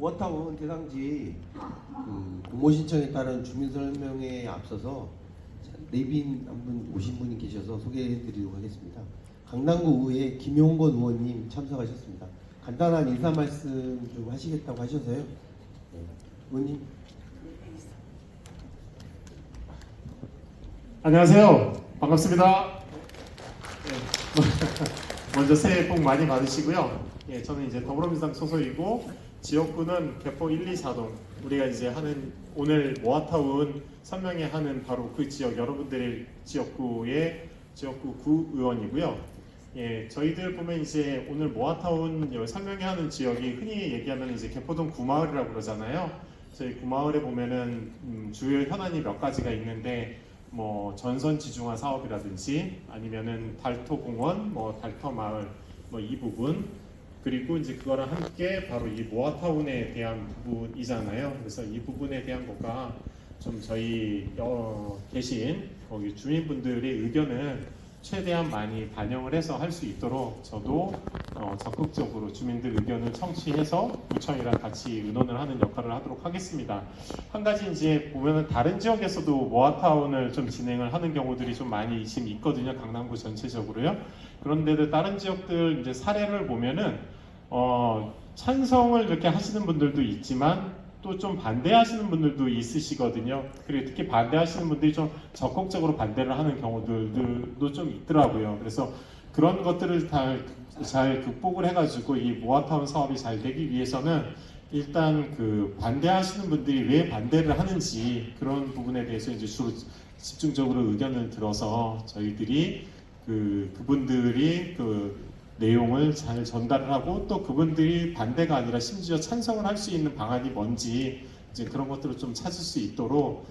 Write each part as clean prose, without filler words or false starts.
모아타운 대상지 공모 신청에 따른 주민 설명회에 앞서서 내빈 한 분 오신 분이 계셔서 소개해드리도록 하겠습니다. 강남구 의회 김용건 의원님 참석하셨습니다. 간단한 인사 말씀 좀 하시겠다고 하셔서요. 네. 의원님. 안녕하세요. 반갑습니다. 네. 먼저 새해 복 많이 받으시고요. 예, 저는 이제 더불어민주당 소속이고 지역구는 개포 1, 2, 4동 우리가 이제 하는 오늘 모아타운 설명회 하는 바로 그 지역 여러분들의 지역구의 지역구 구의원이고요. 예, 저희들 보면 이제 오늘 모아타운 설명회 하는 지역이 흔히 얘기하면 이제 개포동 구마을이라고 그러잖아요. 저희 구마을에 보면은 주요 현안이 몇 가지가 있는데 뭐 전선 지중화 사업이라든지 아니면은 달토공원, 뭐 달터마을 뭐 이 부분 그리고 이제 그거랑 함께 바로 이 모아타운에 대한 부분이잖아요. 그래서 이 부분에 대한 거가 좀 저희 계신 거기 주민분들의 의견을 최대한 많이 반영을 해서 할 수 있도록 저도 적극적으로 주민들 의견을 청취해서 구청이랑 같이 의논을 하는 역할을 하도록 하겠습니다. 한 가지 이제 보면은 다른 지역에서도 모아타운을 좀 진행을 하는 경우들이 좀 많이 지금 있거든요. 강남구 전체적으로요. 그런데도 다른 지역들 이제 사례를 보면은 찬성을 이렇게 하시는 분들도 있지만 또 좀 반대하시는 분들도 있으시거든요. 그리고 특히 반대하시는 분들이 좀 적극적으로 반대를 하는 경우들도 좀 있더라고요. 그래서 그런 것들을 잘 극복을 해가지고 이 모아타운 사업이 잘 되기 위해서는 일단 그 반대하시는 분들이 왜 반대를 하는지 그런 부분에 대해서 이제 주로 집중적으로 의견을 들어서 저희들이 그분들이 내용을 잘 전달을 하고 또 그분들이 반대가 아니라 심지어 찬성을 할 수 있는 방안이 뭔지 이제 그런 것들을 좀 찾을 수 있도록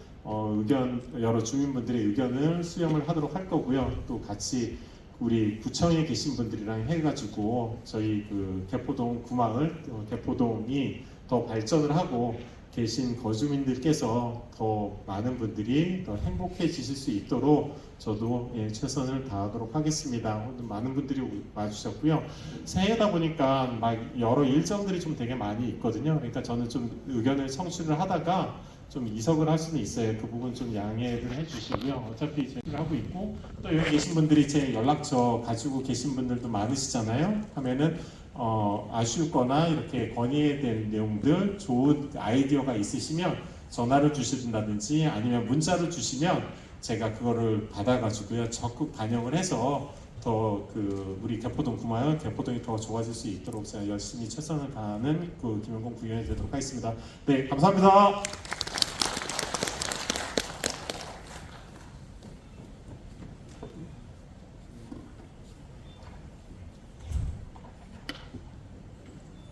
여러 주민분들의 의견을 수렴을 하도록 할 거고요. 또 같이 우리 구청에 계신 분들이랑 해가지고 저희 개포동 구마을 개포동이 더 발전을 하고 계신 거주민들께서 더 많은 분들이 더 행복해지실 수 있도록 저도 최선을 다하도록 하겠습니다. 오늘 많은 분들이 와주셨고요. 새해다 보니까 막 여러 일정들이 좀 되게 많이 있거든요. 그러니까 저는 좀 의견을 청취를 하다가 좀 이석을 할 수는 있어요. 그 부분 좀 양해를 해주시고요. 어차피 제가 하고 있고 또 여기 계신 분들이 제 연락처 가지고 계신 분들도 많으시잖아요. 하면은 아쉬웠거나 이렇게 건의해야 될 내용들 좋은 아이디어가 있으시면 전화를 주신다든지 아니면 문자를 주시면 제가 그거를 받아가지고요 적극 반영을 해서 더 우리 개포동 구마을 개포동이 더 좋아질 수 있도록 제가 열심히 최선을 다하는 김용건 구의원이 되도록 하겠습니다. 네, 감사합니다.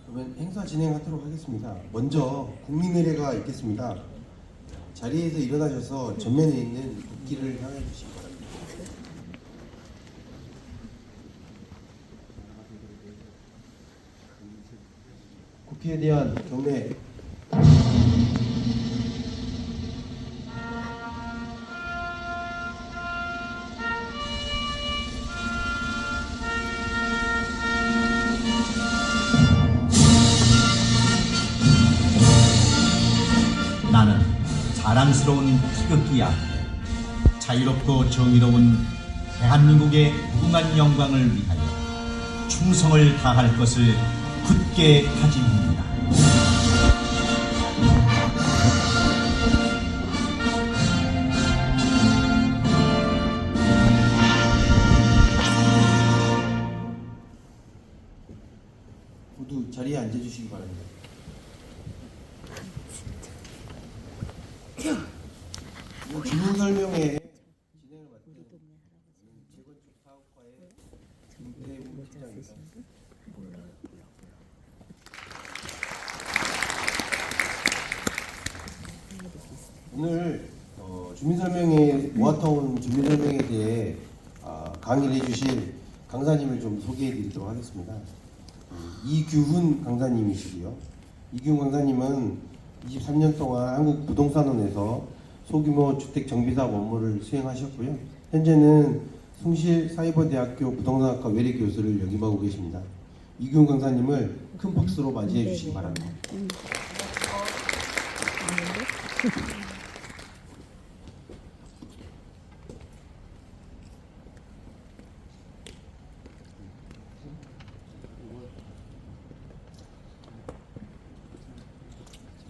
그러면 행사 진행하도록 하겠습니다. 먼저 국민의례가 있겠습니다. 자리에서 일어나셔서 전면에 있는 국기를 향해 주시기 바랍니다. 국기에 대한 경례. 나는 자랑스러운 태극기야 자유롭고 정의로운 대한민국의 무궁한 영광을 위하여 충성을 다할 것을 굳게 다짐합니다. 모두 자리에 앉아주시기 바랍니다. 질문 설명회 진행을 맡은 재건축 사업과의 김태우 팀장입니다. 오늘 주민설명회 모아타운 주민설명에 대해 강의를 해주실 강사님을 좀 소개해드리도록 하겠습니다. 이규훈 강사님이시고요. 이규훈 강사님은 23년 동안 한국부동산원에서 소규모 주택 정비사업 업무를 수행하셨고요. 현재는 숭실사이버대학교 부동산학과 외래 교수를 역임하고 계십니다. 이규훈 강사님을 큰 박수로 맞이해 주시기 바랍니다.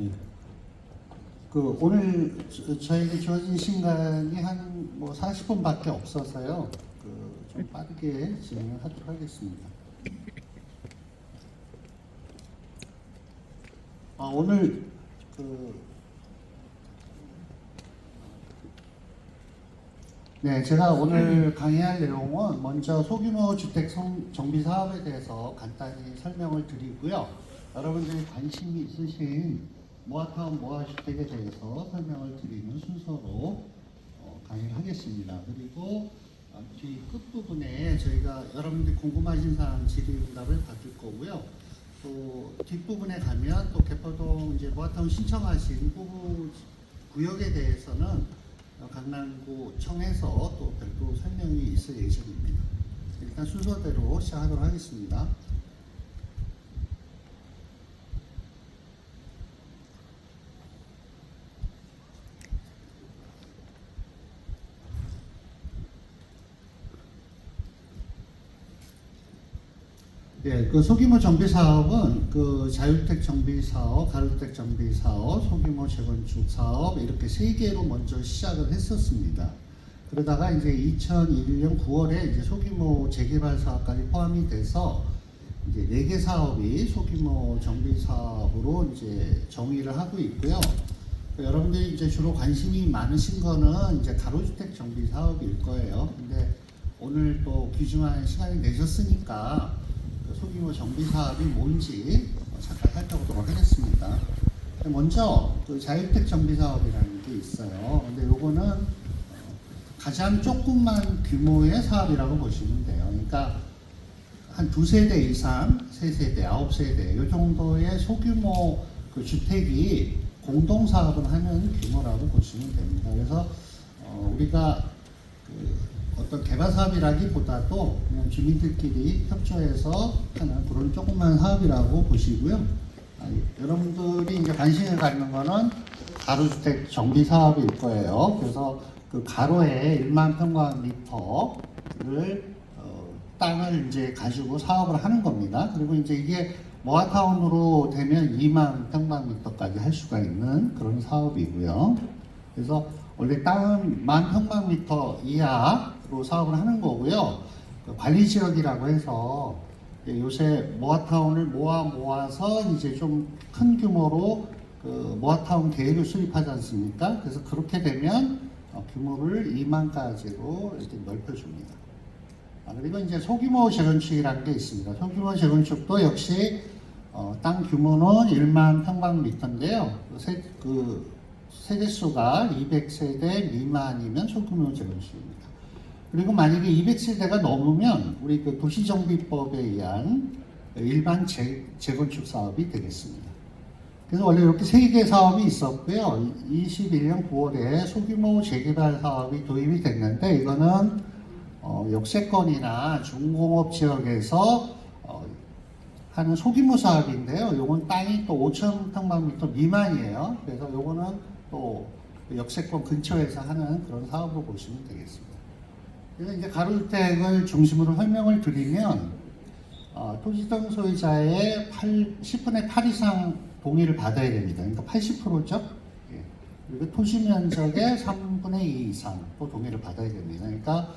예. 그 오늘 저에게 주어진 시간이 한 뭐 40분밖에 없어서요. 그 좀 빠르게 진행을 하도록 하겠습니다. 오늘 제가 오늘 강의할 내용은 먼저 소규모 주택 정비 사업에 대해서 간단히 설명을 드리고요. 여러분들이 관심이 있으신 모아타운 모아주택에 대해서 설명을 드리는 순서로 강의를 하겠습니다. 그리고 뒤 끝부분에 저희가 여러분들이 궁금하신 사항 질의응답을 받을 거고요. 또 뒷부분에 가면 또 개포동 이제 모아타운 신청하신 구역에 대해서는 강남구청에서 또 별도 설명이 있을 예정입니다. 일단 순서대로 시작하도록 하겠습니다. 그 소규모 정비 사업은 그 자유주택 정비 사업, 가로주택 정비 사업, 소규모 재건축 사업 이렇게 세 개로 먼저 시작을 했었습니다. 그러다가 이제 2001년 9월에 이제 소규모 재개발 사업까지 포함이 돼서 이제 4개 사업이 소규모 정비 사업으로 이제 정의를 하고 있고요. 여러분들이 이제 주로 관심이 많으신 거는 이제 가로주택 정비 사업일 거예요. 근데 오늘 또 귀중한 시간이 내셨으니까 소규모 정비 사업이 뭔지 잠깐 살펴보도록 하겠습니다. 먼저 그 자유주택 정비 사업이라는 게 있어요. 근데 요거는 가장 조그만 규모의 사업이라고 보시면 돼요. 그러니까 한 2세대 이상, 3세대, 9세대 요 정도의 소규모 그 주택이 공동 사업을 하는 규모라고 보시면 됩니다. 그래서 우리가 어떤 개발 사업이라기보다도 그냥 주민들끼리 협조해서 하는 그런 조그만 사업이라고 보시고요. 여러분들이 이제 관심을 갖는 거는 가로주택 정비 사업일 거예요. 그래서 그 가로에 1만 평방미터를 땅을 이제 가지고 사업을 하는 겁니다. 그리고 이제 이게 모아타운으로 되면 2만 평방미터까지 할 수가 있는 그런 사업이고요. 그래서 원래 땅은 1만 평방미터 이하로 사업을 하는 거고요. 그 관리지역이라고 해서 요새 모아타운을 모아서 이제 좀 큰 규모로 그 모아타운 계획을 수립하지 않습니까? 그래서 그렇게 되면 규모를 2만까지로 이렇게 넓혀줍니다. 그리고 이제 소규모 재건축이라는 게 있습니다. 소규모 재건축도 역시 땅 규모는 1만 평방미터인데요. 세대수가 200세대 미만이면 소규모 재건축입니다. 그리고 만약에 200세대가 넘으면 우리 그 도시정비법에 의한 일반 재건축 사업이 되겠습니다. 그래서 원래 이렇게 3개 사업이 있었고요. 21년 9월에 소규모 재개발 사업이 도입이 됐는데 이거는 역세권이나 중공업 지역에서 하는 소규모 사업인데요. 요건 땅이 또 5,000평방미터 미만이에요. 그래서 요거는 또 역세권 근처에서 하는 그런 사업으로 보시면 되겠습니다. 그래서 이제 가로주택을 중심으로 설명을 드리면 토지등 소유자의 10분의 8 이상 동의를 받아야 됩니다. 그러니까 80%죠. 그리고 토지 면적의 3분의 2 이상 또 동의를 받아야 됩니다. 그러니까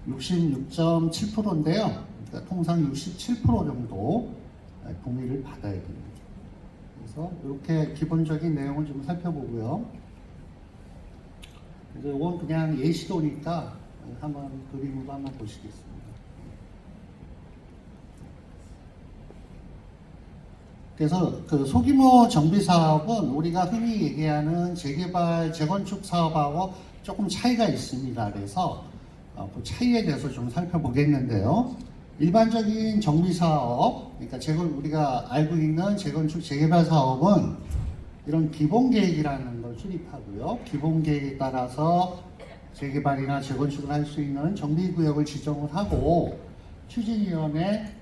66.7%인데요. 그러니까 통상 67% 정도 동의를 받아야 됩니다. 그래서 이렇게 기본적인 내용을 좀 살펴보고요. 그래서 이건 그냥 예시도니까 한번 그림으로 한번 보시겠습니다. 그래서 그 소규모 정비 사업은 우리가 흔히 얘기하는 재개발, 재건축 사업하고 조금 차이가 있습니다. 그래서 그 차이에 대해서 좀 살펴보겠는데요. 일반적인 정비 사업, 그러니까 우리가 알고 있는 재건축, 재개발 사업은 이런 기본 계획이라는 걸 수립하고요. 기본 계획에 따라서 재개발이나 재건축을 할 수 있는 정비구역을 지정을 하고 추진위원회,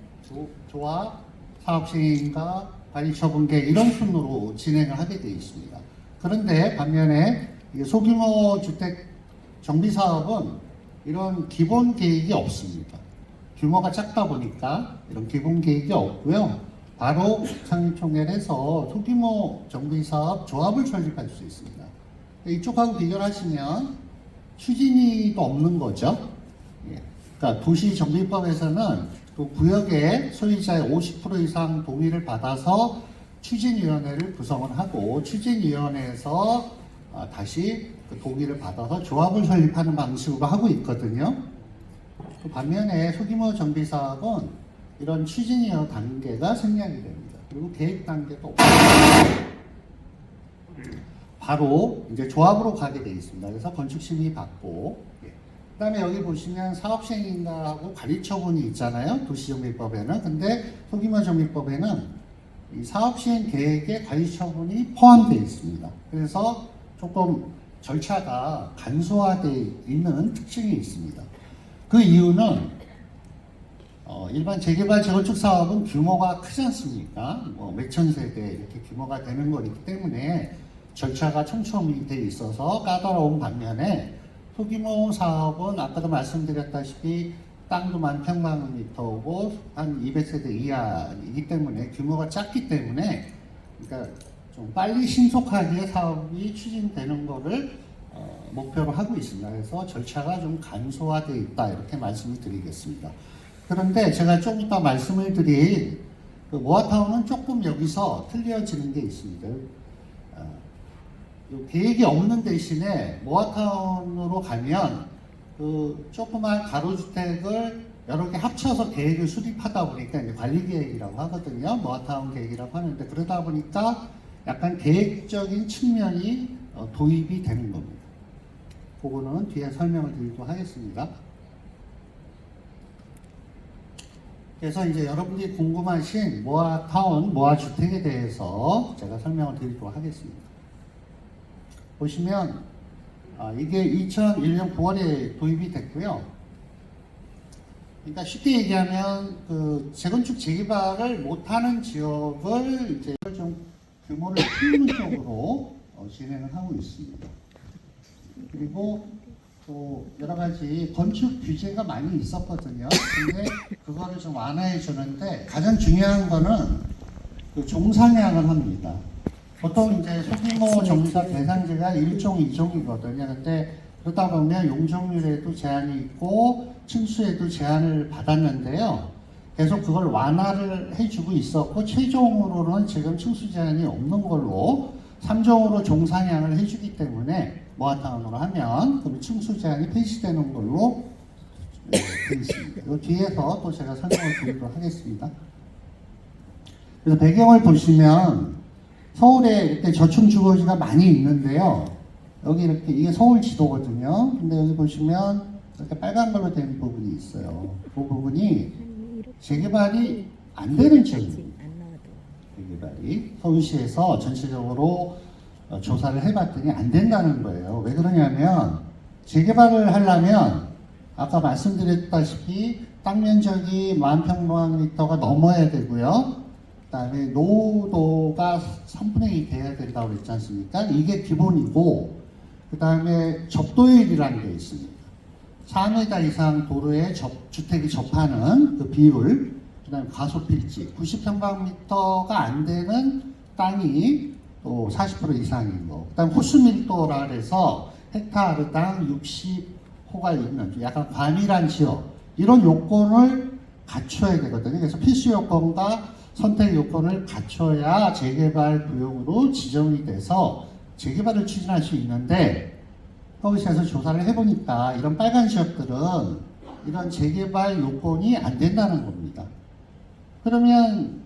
조합, 사업시행인가, 관리처분계 이런 순으로 진행을 하게 되어 있습니다. 그런데 반면에 이 소규모 주택 정비 사업은 이런 기본 계획이 없습니다. 규모가 작다 보니까 이런 기본 계획이 없고요. 바로 상임총회에서 소규모 정비 사업 조합을 설립할 수 있습니다. 이쪽하고 비교를 하시면 추진위도 없는 거죠. 예. 그러니까 도시정비법에서는 그 구역의 소유자의 50% 이상 동의를 받아서 추진위원회를 구성을 하고 추진위원회에서 다시 그 동의를 받아서 조합을 설립하는 방식으로 하고 있거든요. 그 반면에 소규모 정비 사업은 이런 추진위원 단계가 생략이 됩니다. 그리고 계획 단계도 없습니다. 바로 이제 조합으로 가게 되어 있습니다. 그래서 건축 심의 받고, 그다음에 여기 보시면 사업 시행인가하고 관리 처분이 있잖아요. 도시정비법에는. 근데 소규모 정비법에는 이 사업 시행 계획에 관리 처분이 포함되어 있습니다. 그래서 조금 절차가 간소화되어 있는 특징이 있습니다. 그 이유는 일반 재개발 재건축 사업은 규모가 크지 않습니까? 뭐 몇천 세대 이렇게 규모가 되는 거기 때문에 절차가 촘촘히 되어 있어서 까다로운 반면에 소규모 사업은 아까도 말씀드렸다시피 땅도 10,000평방미터고 한 200세대 이하이기 때문에 규모가 작기 때문에 그러니까 좀 빨리 신속하게 사업이 추진되는 거를 목표로 하고 있습니다. 그래서 절차가 좀 간소화되어 있다 이렇게 말씀을 드리겠습니다. 그런데 제가 좀 이따 말씀을 드릴 그 모아타운은 조금 여기서 틀려지는 게 있습니다. 계획이 없는 대신에 모아타운으로 가면 그 조그만 가로주택을 여러 개 합쳐서 계획을 수립하다 보니까 이제 관리 계획이라고 하거든요. 모아타운 계획이라고 하는데 그러다 보니까 약간 계획적인 측면이 도입이 되는 겁니다. 그거는 뒤에 설명을 드리도록 하겠습니다. 그래서 이제 여러분들이 궁금하신 모아타운, 모아주택에 대해서 제가 설명을 드리도록 하겠습니다. 보시면 이게 2001년 9월에 도입이 됐고요. 그러니까 쉽게 얘기하면 그 재건축 재개발을 못하는 지역을 이제 좀 규모를 키우는 쪽으로 진행을 하고 있습니다. 그리고 또 여러 가지 건축 규제가 많이 있었거든요. 근데 그거를 좀 완화해 주는데 가장 중요한 거는 그 종상향을 합니다. 보통 이제 소규모 정비사 대상지가 1종, 2종이거든요. 근데 그러다 보면 용적률에도 제한이 있고 층수에도 제한을 받았는데요. 계속 그걸 완화를 해주고 있었고 최종으로는 지금 층수 제한이 없는 걸로 3종으로 종상향을 해주기 때문에 모아타운으로 하면 그럼 층수 제한이 폐지되는 걸로 되어 있습니다. 이 뒤에서 또 제가 설명을 드리도록 하겠습니다. 그래서 배경을 보시면 서울에 이렇게 저층 주거지가 많이 있는데요. 여기 이렇게 이게 서울 지도거든요. 근데 여기 보시면 이렇게 빨간 걸로 된 부분이 있어요. 그 부분이 재개발이 안 되는 지역입니다. 재개발이 서울시에서 전체적으로 조사를 해봤더니 안 된다는 거예요. 왜 그러냐면 재개발을 하려면 아까 말씀드렸다시피 땅 면적이 10,000평방미터가 넘어야 되고요. 그 다음에 노후도가 3분의 2 돼야 된다고 그랬지 않습니까? 이게 기본이고 그 다음에 접도율이라는 게 있습니다. 4m 이상 도로에 주택이 접하는 그 비율, 그 다음에 가소필지 90평방미터가 안 되는 땅이 또 40% 이상인 거. 그 다음 호수밀도라 해서 헥타르당 60호가 있는 약간 과밀한 지역 이런 요건을 갖춰야 되거든요. 그래서 필수 요건과 선택 요건을 갖춰야 재개발 구역으로 지정이 돼서 재개발을 추진할 수 있는데 서울시에서 조사를 해보니까 이런 빨간 지역들은 이런 재개발 요건이 안 된다는 겁니다. 그러면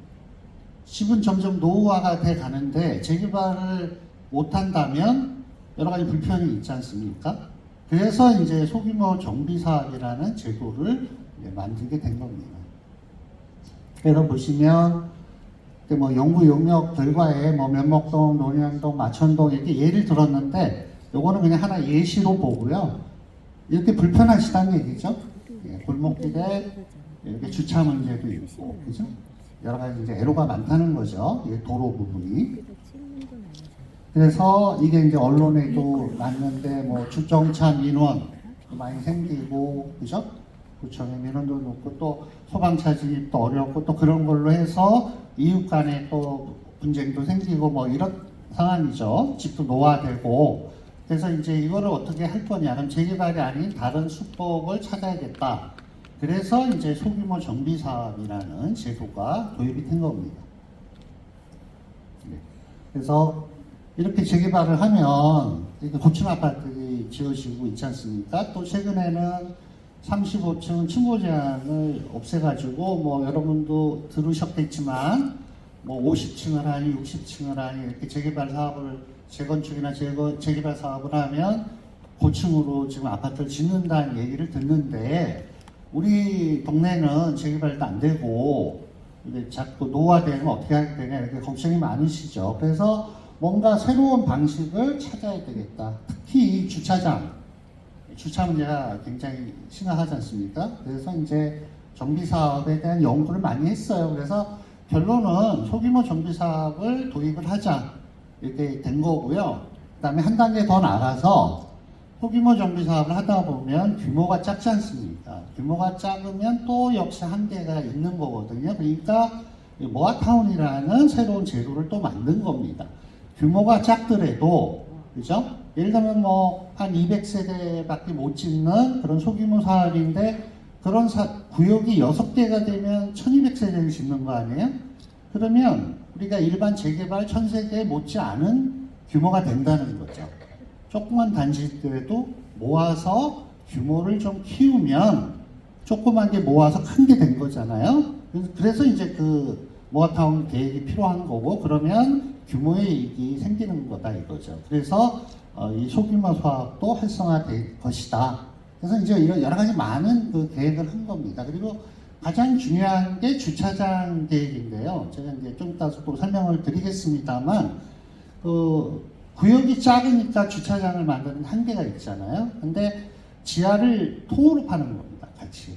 집은 점점 노후화가 돼 가는데 재개발을 못한다면 여러 가지 불편이 있지 않습니까? 그래서 이제 소규모 정비 사업이라는 제도를 만들게 된 겁니다. 그래서 보시면 뭐 연구 용역 결과에 뭐 면목동, 논현동, 마천동 이렇게 예를 들었는데 요거는 그냥 하나 예시로 보고요. 이렇게 불편하시다는 얘기죠. 예, 골목길에 이렇게 주차 문제도 있고, 그죠? 여러 가지 이제 애로가 많다는 거죠. 이 도로 부분이. 그래서 이게 이제 언론에도 났는데 뭐 주정차 민원 많이 생기고 그죠? 구청의 민원도 높고 또 소방차 진입도 어렵고 또 그런 걸로 해서 이웃 간에 또 분쟁도 생기고 뭐 이런 상황이죠. 집도 노화되고 그래서 이제 이거를 어떻게 할 거냐 그럼 재개발이 아닌 다른 수법을 찾아야겠다. 그래서 이제 소규모 정비 사업이라는 제도가 도입이 된 겁니다. 네. 그래서 이렇게 재개발을 하면 고층 아파트들이 지어지고 있지 않습니까? 또 최근에는 35층 층고 제한을 없애가지고 뭐 여러분도 들으셨겠지만 뭐 50층을 하니 60층을 하니 이렇게 재개발 사업을 재건축이나 재개발 사업을 하면 고층으로 지금 아파트를 짓는다는 얘기를 듣는데 우리 동네는 재개발도 안 되고 이제 자꾸 노화되면 어떻게 하게 되냐 이렇게 걱정이 많으시죠. 그래서 뭔가 새로운 방식을 찾아야 되겠다. 특히 이 주차 문제가 굉장히 심각하지 않습니까? 그래서 이제 정비 사업에 대한 연구를 많이 했어요. 그래서 결론은 소규모 정비 사업을 도입을 하자 이렇게 된 거고요. 그다음에 한 단계 더 나가서 소규모 정비 사업을 하다 보면 규모가 작지 않습니까? 규모가 작으면 또 역시 한계가 있는 거거든요. 그러니까 모아타운이라는 새로운 제도를 또 만든 겁니다. 규모가 작더라도 그죠? 예를 들면 뭐 한 200세대밖에 못 짓는 그런 소규모 사업인데 그런 구역이 6개가 되면 1200세대를 짓는 거 아니에요? 그러면 우리가 일반 재개발 1000세대에 못지 않은 규모가 된다는 거죠. 조그만 단지들에도 모아서 규모를 좀 키우면 조그만 게 모아서 큰 게 된 거잖아요. 그래서 이제 그 모아타운 계획이 필요한 거고 그러면 규모의 이익이 생기는 거다 이거죠. 그래서 이 소규모 사업도 활성화될 것이다. 그래서 이제 이런 여러 가지 많은 그 계획을 한 겁니다. 그리고 가장 중요한 게 주차장 계획인데요. 제가 이제 좀 이따 또 설명을 드리겠습니다만 그 구역이 작으니까 주차장을 만드는 한계가 있잖아요. 근데 지하를 통으로 파는 겁니다. 같이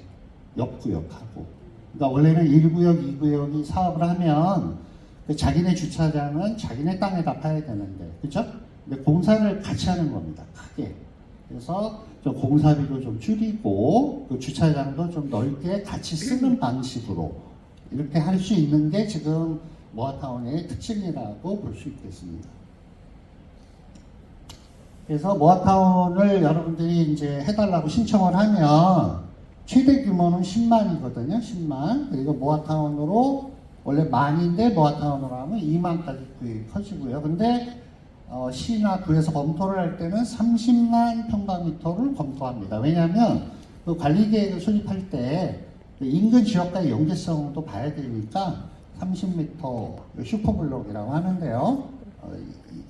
옆구역하고. 그러니까 원래는 1구역, 2구역이 사업을 하면 자기네 주차장은 자기네 땅에다 파야 되는데, 그죠? 근데 공사를 같이 하는 겁니다. 크게. 그래서 좀 공사비도 좀 줄이고 그 주차장도 좀 넓게 같이 쓰는 방식으로 이렇게 할 수 있는 게 지금 모아타운의 특징이라고 볼 수 있겠습니다. 그래서 모아타운을 여러분들이 이제 해달라고 신청을 하면 최대 규모는 10만이거든요. 10만. 그리고 모아타운으로 원래 만인데 모아타운으로 하면 2만까지 커지고요. 근데 시나 구에서 검토를 할 때는 30만 평방미터를 검토합니다. 왜냐하면 그 관리계획을 수립할 때 인근 지역과의 연계성도 봐야 되니까 30m 슈퍼블록이라고 하는데요.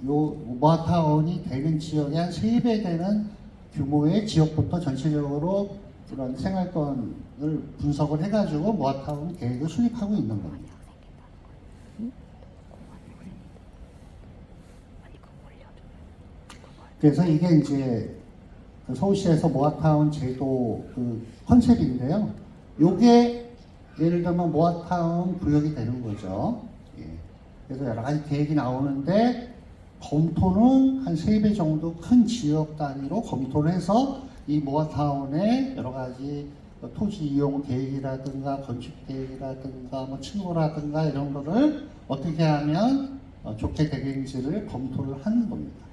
요 모아타운이 되는 지역의 한 3배 되는 규모의 지역부터 전체적으로 그런 생활권을 분석을 해가지고 모아타운 계획을 수립하고 있는 겁니다. 그래서 이게 이제 서울시에서 모아타운 제도 그 컨셉인데요. 요게 예를 들면 모아타운 구역이 되는 거죠. 예. 그래서 여러 가지 계획이 나오는데 검토는 한 3배 정도 큰 지역 단위로 검토를 해서 이 모아타운의 여러 가지 토지 이용 계획이라든가 건축 계획이라든가 뭐 층고라든가 이런 거를 어떻게 하면 좋게 되겠는지를 검토를 하는 겁니다.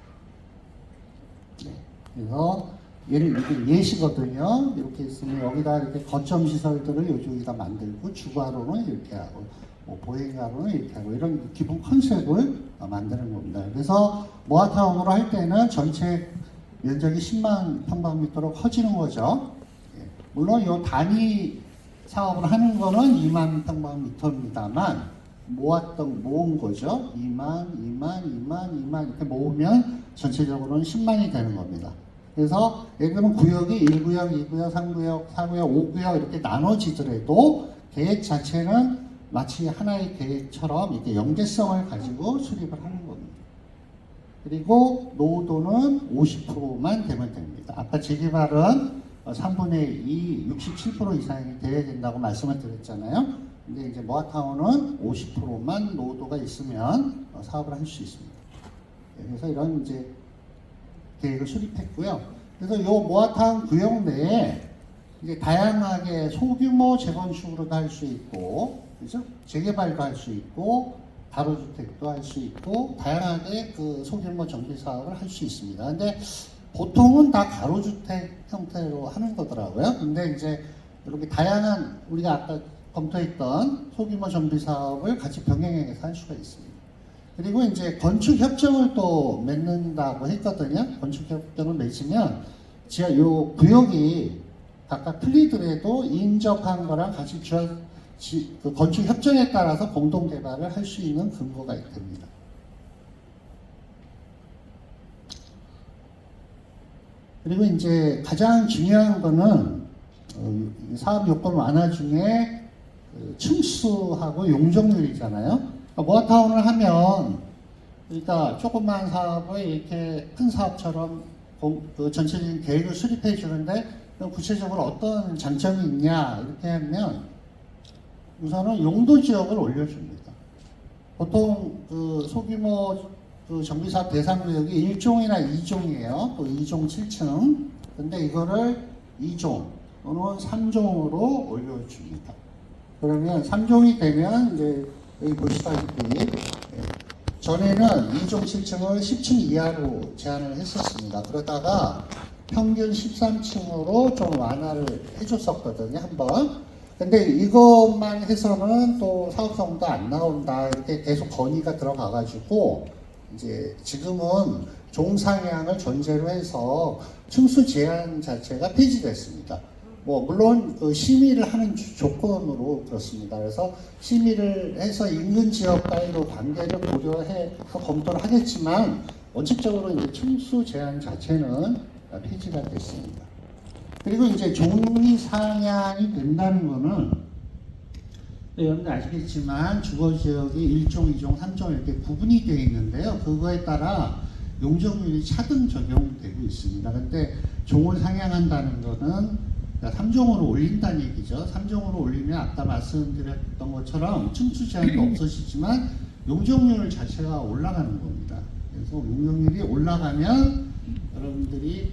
네. 그래서 이게 예시거든요. 이렇게 있으면 여기다 이렇게 거점 시설들을 여기다 만들고 주가로는 이렇게 하고 뭐 보행가로는 이렇게 하고 이런 기본 컨셉을 만드는 겁니다. 그래서 모아타운으로 할 때는 전체 면적이 10만 평방미터로 커지는 거죠. 예. 물론 이 단위 사업을 하는 거는 2만 평방미터입니다만 모은 거죠. 2만 이렇게 모으면 전체적으로는 10만이 되는 겁니다. 그래서 예를 들면 구역이 1구역, 2구역, 3구역, 4구역, 5구역 이렇게 나눠지더라도 계획 자체는 마치 하나의 계획처럼 이렇게 연계성을 가지고 수립을 하는 겁니다. 그리고 노후도는 50%만 되면 됩니다. 아까 재개발은 3분의 2, 67% 이상이 돼야 된다고 말씀을 드렸잖아요. 근데 이제 모아타운은 50%만 노후도가 있으면 사업을 할 수 있습니다. 그래서 이런 이제 계획을 수립했고요. 그래서 요 모아타운 구역 내에 이제 다양하게 소규모 재건축으로도 할 수 있고, 그죠? 재개발도 할 수 있고, 가로주택도 할 수 있고, 다양하게 그 소규모 정비 사업을 할 수 있습니다. 근데 보통은 다 가로주택 형태로 하는 거더라고요. 근데 이제 이렇게 다양한 우리가 아까 검토했던 소규모 정비 사업을 같이 병행해서 할 수가 있습니다. 그리고 이제 건축 협정을 또 맺는다고 했거든요. 건축 협정을 맺으면 지하 요 구역이 각각 틀리더라도 인접한 거랑 같이 그 건축 협정에 따라서 공동 개발을 할 수 있는 근거가 됩니다. 그리고 이제 가장 중요한 거는 사업 요건 완화 중에 층수하고 용적률이잖아요. 모아타운을 하면 그러니까 조그만 사업을 이렇게 큰 사업처럼 그 전체적인 계획을 수립해 주는데 구체적으로 어떤 장점이 있냐 이렇게 하면 우선은 용도 지역을 올려줍니다. 보통 그 소규모 그 정비사업 대상 구역이 1종이나 2종이에요. 그 2종 7층. 근데 이거를 2종 또는 3종으로 올려줍니다. 그러면 3종이 되면 이제 여기 보시다시피 전에는 2종 7층을 10층 이하로 제한을 했었습니다. 그러다가 평균 13층으로 좀 완화를 해줬었거든요, 한번. 근데 이것만 해서는 또 사업성도 안 나온다, 이렇게 계속 건의가 들어가가지고, 이제 지금은 종상향을 전제로 해서 층수 제한 자체가 폐지됐습니다. 뭐 물론 그 심의를 하는 조건으로 그렇습니다. 그래서 심의를 해서 인근 지역과의 그 관계를 고려해서 검토를 하겠지만 원칙적으로 이제 층수 제한 자체는 폐지가 됐습니다. 그리고 이제 종이 상향이 된다는 거는 여러분들 아시겠지만 주거 지역이 1종, 2종, 3종 이렇게 구분이 되어 있는데요. 그거에 따라 용적률이 차등 적용되고 있습니다. 근데 종을 상향한다는 거는 3종으로 올린다는 얘기죠. 3종으로 올리면 아까 말씀드렸던 것처럼 층수 제한도 없어지지만 용적률 자체가 올라가는 겁니다. 그래서 용적률이 올라가면 여러분들이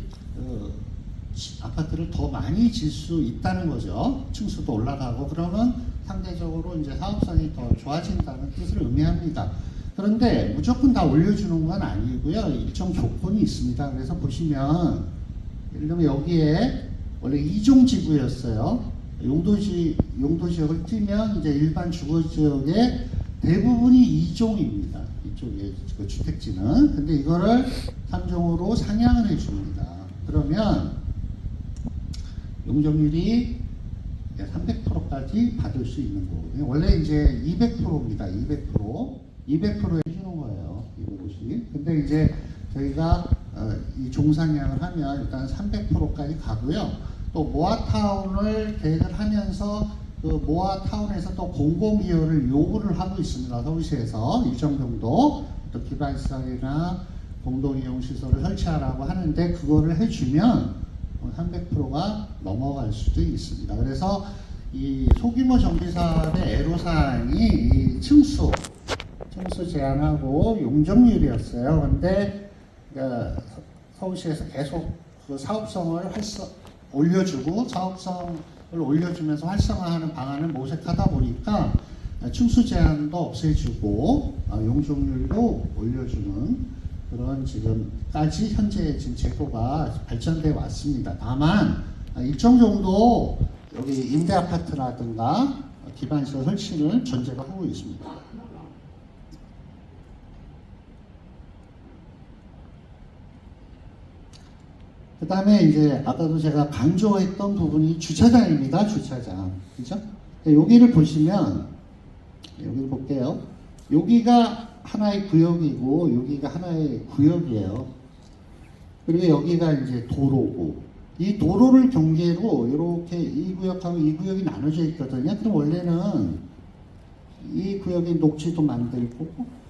아파트를 더 많이 질 수 있다는 거죠. 층수도 올라가고 그러면 상대적으로 이제 사업성이 더 좋아진다는 뜻을 의미합니다. 그런데 무조건 다 올려주는 건 아니고요. 일정 조건이 있습니다. 그래서 보시면 예를 들면 여기에 원래 2종 지구였어요. 용도지역을 띄면 이제 일반 주거지역의 대부분이 2종입니다. 이쪽에 그 주택지는. 근데 이거를 3종으로 상향을 해줍니다. 그러면 용적률이 300%까지 받을 수 있는 거거든요. 원래 이제 200%입니다. 200% 해주는 거예요. 이거 보시기. 근데 이제 저희가 이 종상향을 하면 일단 300%까지 가고요. 또 모아타운을 계획을 하면서 그 모아타운에서 또 공공기여를 요구를 하고 있습니다. 서울시에서 일정 정도 또 기반시설이나 공동이용시설을 설치하라고 하는데 그거를 해주면 300%가 넘어갈 수도 있습니다. 그래서 이 소규모 정비사업의 애로사항이 이 층수 제한하고 용적률이었어요. 근데 서울시에서 계속 그 사업성을 올려주고 사업성을 올려주면서 활성화하는 방안을 모색하다 보니까 층수 제한도 없애주고 용적률도 올려주는 그런 지금까지 현재 지금 제도가 발전돼 왔습니다. 다만 일정 정도 여기 임대 아파트라든가 기반시설 설치를 전제로 하고 있습니다. 그 다음에 이제 아까도 제가 강조했던 부분이 주차장입니다. 주차장. 그죠? 여기를 보시면, 여기를 볼게요. 여기가 하나의 구역이고, 여기가 하나의 구역이에요. 그리고 여기가 이제 도로고, 이 도로를 경계로 이렇게 이 구역하고 이 구역이 나눠져 있거든요. 그럼 원래는 이 구역에 녹지도 만들고,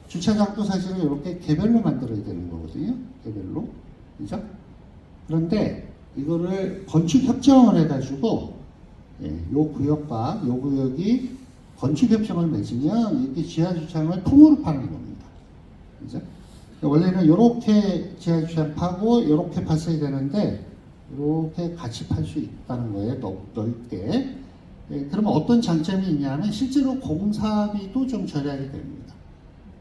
주차장도 사실은 이렇게 개별로 만들어야 되는 거거든요. 개별로. 그죠? 그런데 이거를 건축 협정을 해가지고 요 구역과 요 구역이 건축 협정을 맺으면 이렇게 지하 주차장을 통으로 파는 겁니다. 그죠? 원래는 이렇게 지하주차장 파고 이렇게 팠어야 되는데 이렇게 같이 팔 수 있다는 거예요. 넓게. 예, 그러면 어떤 장점이 있냐면 실제로 공사비도 좀 절약이 됩니다.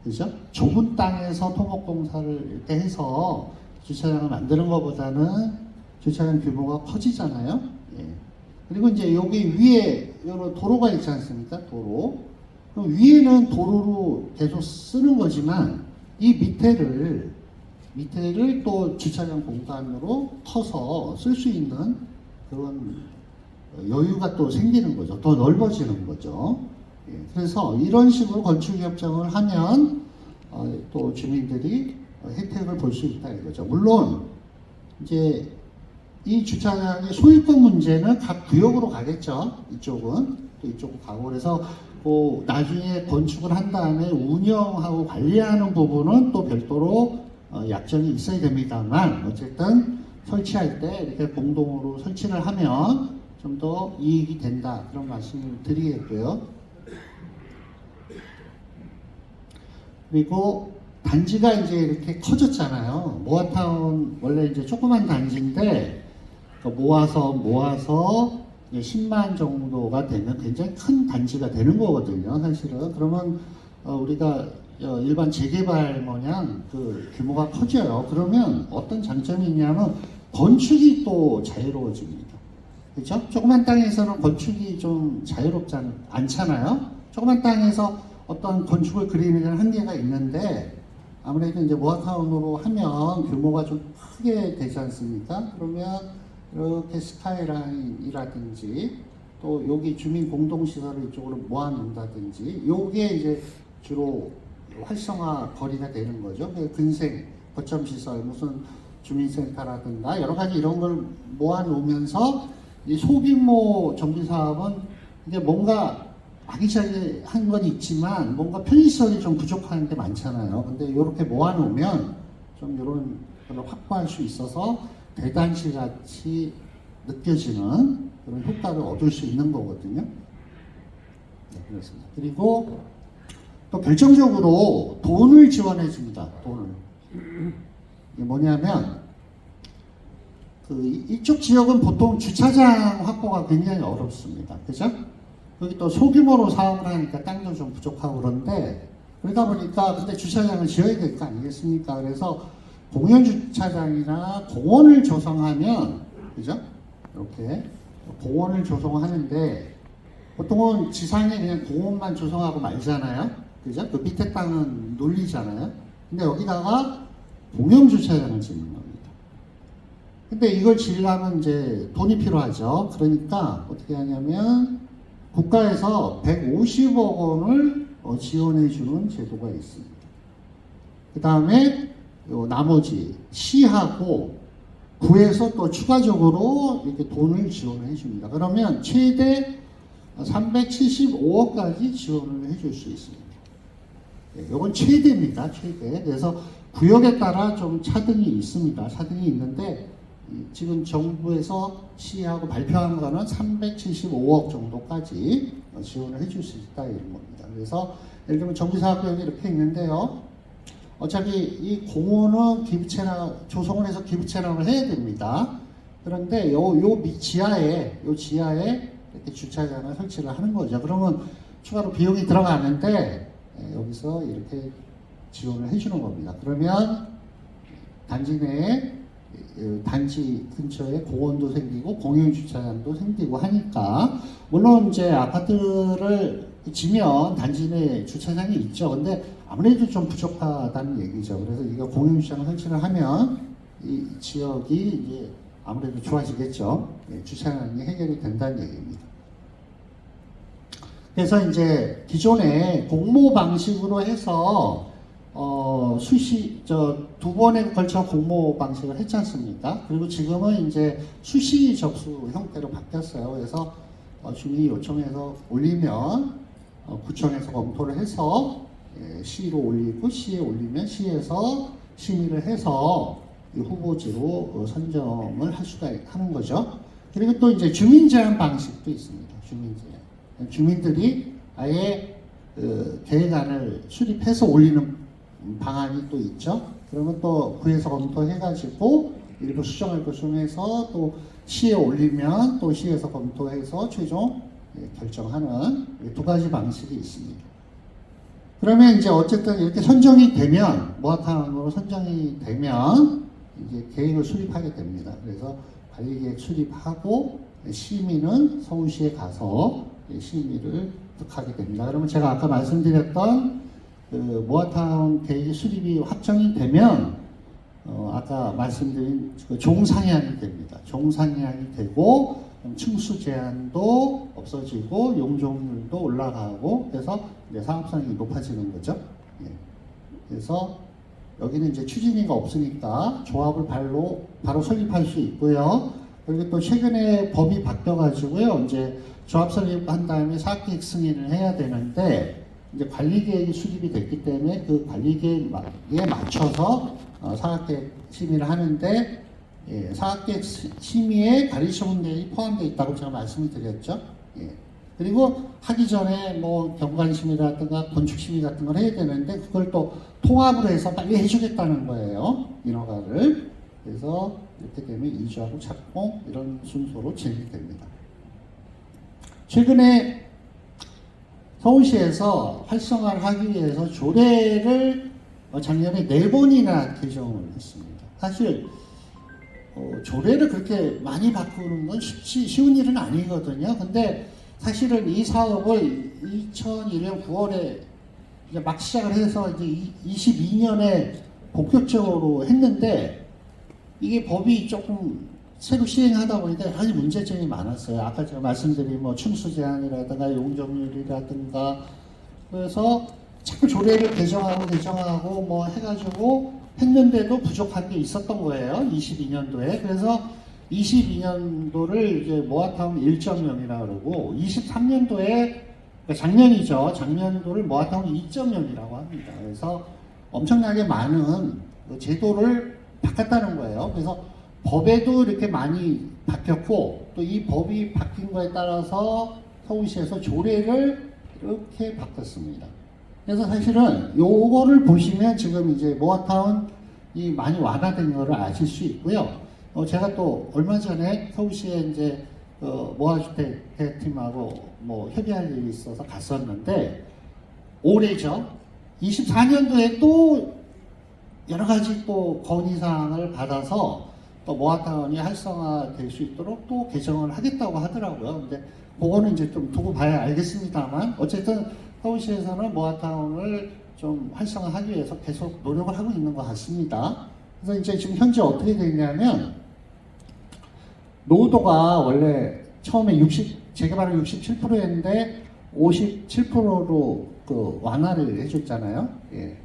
그죠? 좁은 땅에서 토목공사를 이렇게 해서 주차장을 만드는 것보다는 주차장 규모가 커지잖아요. 예. 그리고 이제 여기 위에 여러 도로가 있지 않습니까? 도로. 그럼 위에는 도로로 계속 쓰는 거지만 이 밑에를 또 주차장 공간으로 터서 쓸 수 있는 그런 여유가 또 생기는 거죠. 더 넓어지는 거죠. 예, 그래서 이런 식으로 건축협정을 하면 또 주민들이 혜택을 볼 수 있다 이거죠. 물론 이제 이 주차장의 소유권 문제는 각 구역으로 가겠죠. 이쪽은 또 이쪽으로 가고 그래서 뭐 나중에 건축을 한 다음에 운영하고 관리하는 부분은 또 별도로 약정이 있어야 됩니다만 어쨌든 설치할 때 이렇게 공동으로 설치를 하면 좀 더 이익이 된다 그런 말씀을 드리겠고요. 그리고 단지가 이제 이렇게 커졌잖아요. 모아타운 원래 이제 조그만 단지인데 모아서 10만 정도가 되면 굉장히 큰 단지가 되는 거거든요. 사실은 그러면 우리가 일반 재개발 모양 그 규모가 커져요. 그러면 어떤 장점이 있냐면 건축이 또 자유로워집니다. 그렇죠? 조그만 땅에서는 건축이 좀 자유롭지 않잖아요. 조그만 땅에서 어떤 건축을 그리는 데는 한계가 있는데 아무래도 이제 모아타운으로 하면 규모가 좀 크게 되지 않습니까? 그러면 이렇게 스카이라인이라든지 또 여기 주민 공동시설을 이쪽으로 모아놓는다든지 요게 이제 주로 활성화 거리가 되는 거죠. 근생, 거점시설, 무슨 주민센터라든가 여러 가지 이런 걸 모아놓으면서 이 소규모 정비사업은 이게 뭔가 아기자기한 건 있지만 뭔가 편의시설이 좀 부족한 게 많잖아요. 근데 이렇게 모아놓으면 좀 이런 걸 확보할 수 있어서 대단지 같이 느껴지는 그런 효과를 얻을 수 있는 거거든요. 네, 그렇습니다. 그리고 또 결정적으로 돈을 지원해 줍니다. 돈을. 이게 뭐냐면 이쪽 지역은 보통 주차장 확보가 굉장히 어렵습니다. 그죠? 여기 또 소규모로 사업을 하니까 땅도 좀 부족하고 그런데 그러다 보니까 근데 주차장을 지어야 될 거 아니겠습니까? 그래서 공연 주차장이나 공원을 조성하면 그죠? 이렇게 공원을 조성하는데 보통은 지상에 그냥 공원만 조성하고 말잖아요. 그죠? 그 밑에 땅은 눌리잖아요. 근데 여기다가 공영 주차장을 짓는 겁니다. 근데 이걸 지으려면 이제 돈이 필요하죠. 그러니까 어떻게 하냐면 국가에서 150억 원을 지원해 주는 제도가 있습니다. 그 다음에 나머지 시하고 구에서 또 추가적으로 이렇게 돈을 지원해 줍니다. 그러면 최대 375억까지 지원을 해줄 수 있습니다. 이건 최대입니다. 최대. 그래서 구역에 따라 좀 차등이 있습니다. 차등이 있는데 지금 정부에서 시하고 발표한 거는 375억 정도까지 지원을 해줄 수 있다 이런 겁니다. 그래서 예를 들면 정비사업계획이 이렇게 있는데요. 어차피 이 공원은 조성을 해서 기부채납을 해야 됩니다. 그런데 요 지하에 이렇게 주차장을 설치를 하는 거죠. 그러면 추가로 비용이 들어가는데 여기서 이렇게 지원을 해주는 겁니다. 그러면 단지 내에 단지 근처에 공원도 생기고 공영 주차장도 생기고 하니까 물론 이제 아파트를 지면 단지 내에 주차장이 있죠. 근데 아무래도 좀 부족하다는 얘기죠. 그래서 이거 공영 주차장 설치를 하면 이 지역이 이제 아무래도 좋아지겠죠. 주차장이 해결이 된다는 얘기입니다. 그래서 이제 기존에 공모 방식으로 해서 두 번에 걸쳐 공모 방식을 했지 않습니까? 그리고 지금은 이제 수시 접수 형태로 바뀌었어요. 그래서 주민이 요청해서 올리면 구청에서 검토를 해서 시로 올리고 시에 올리면 시에서 심의를 해서 후보지로 선정을 할 수가 하는 거죠. 그리고 또 이제 주민 제한 방식도 있습니다. 주민 제한. 주민들이 아예 계획안을 수립해서 올리는 방안이 또 있죠. 그러면 또 구에서 검토해가지고 일부 수정할 것 중에서 또 시에 올리면 또 시에서 검토해서 최종 결정하는 두 가지 방식이 있습니다. 그러면 이제 어쨌든 이렇게 선정이 되면 모아타운으로 선정이 되면 이제 계획을 수립하게 됩니다. 그래서 관리계획 수립하고 심의는 서울시에 가서 심의를 득하게 됩니다. 그러면 제가 아까 말씀드렸던 그 모아타운 계획이 수립이 확정이 되면 아까 말씀드린 그 종상향이 됩니다. 종상향이 되고 층수 제한도 없어지고 용적률도 올라가고 그래서 이제 사업성이 높아지는 거죠. 예. 그래서 여기는 이제 추진위가 없으니까 조합을 바로 설립할 수 있고요. 그리고 또 최근에 법이 바뀌어가지고요. 이제 조합 설립한 다음에 사업계획 승인을 해야 되는데 이제 관리계획이 수립이 됐기 때문에 그 관리계획에 맞춰서 사업계획 심의를 하는데 예, 사업계획 심의에 관리처분 계획이 포함되어 있다고 제가 말씀을 드렸죠. 예. 그리고 하기 전에 뭐 경관심의라든가 건축심의 같은 걸 해야 되는데 그걸 또 통합으로 해서 빨리 해주겠다는 거예요. 인허가를. 그래서 이렇게 되면 이주하고 착공 이런 순서로 진행됩니다. 최근에 서울시에서 활성화를 하기 위해서 조례를 작년에 4번이나 개정을 했습니다. 사실 조례를 그렇게 많이 바꾸는 건 쉬운 일은 아니거든요. 근데 사실은 이 사업을 2001년 9월에 이제 막 시작을 해서 이제 22년에 본격적으로 했는데 이게 법이 조금 새로 시행하다 보니까 여러 가지 문제점이 많았어요. 아까 제가 말씀드린 뭐 층수 제한이라든가 용적률이라든가 그래서 자꾸 조례를 개정하고 뭐 해가지고 했는데도 부족한 게 있었던 거예요. 22년도에. 그래서 22년도를 이제 모아타운 1.0이라고 그러고 23년도에 그러니까 작년이죠. 작년도를 모아타운 2.0이라고 합니다. 그래서 엄청나게 많은 제도를 바꿨다는 거예요. 그래서 법에도 이렇게 많이 바뀌었고 또 이 법이 바뀐 거에 따라서 서울시에서 조례를 이렇게 바꿨습니다. 그래서 사실은 요거를 보시면 지금 이제 모아타운이 많이 완화된 거를 아실 수 있고요. 제가 또 얼마 전에 서울시에 이제 모아주택 대팀하고 뭐 협의할 일이 있어서 갔었는데 올해죠. 24년도에 또 여러 가지 또 건의사항을 받아서 또 모아타운이 활성화될 수 있도록 또 개정을 하겠다고 하더라고요. 근데 그거는 이제 좀 두고 봐야 알겠습니다만 어쨌든 서울시에서는 모아타운을 좀 활성화하기 위해서 계속 노력을 하고 있는 것 같습니다. 그래서 이제 지금 현재 어떻게 되냐면 노후도가 원래 처음에 재개발은 67%였는데 57%로 그 완화를 해줬잖아요. 예.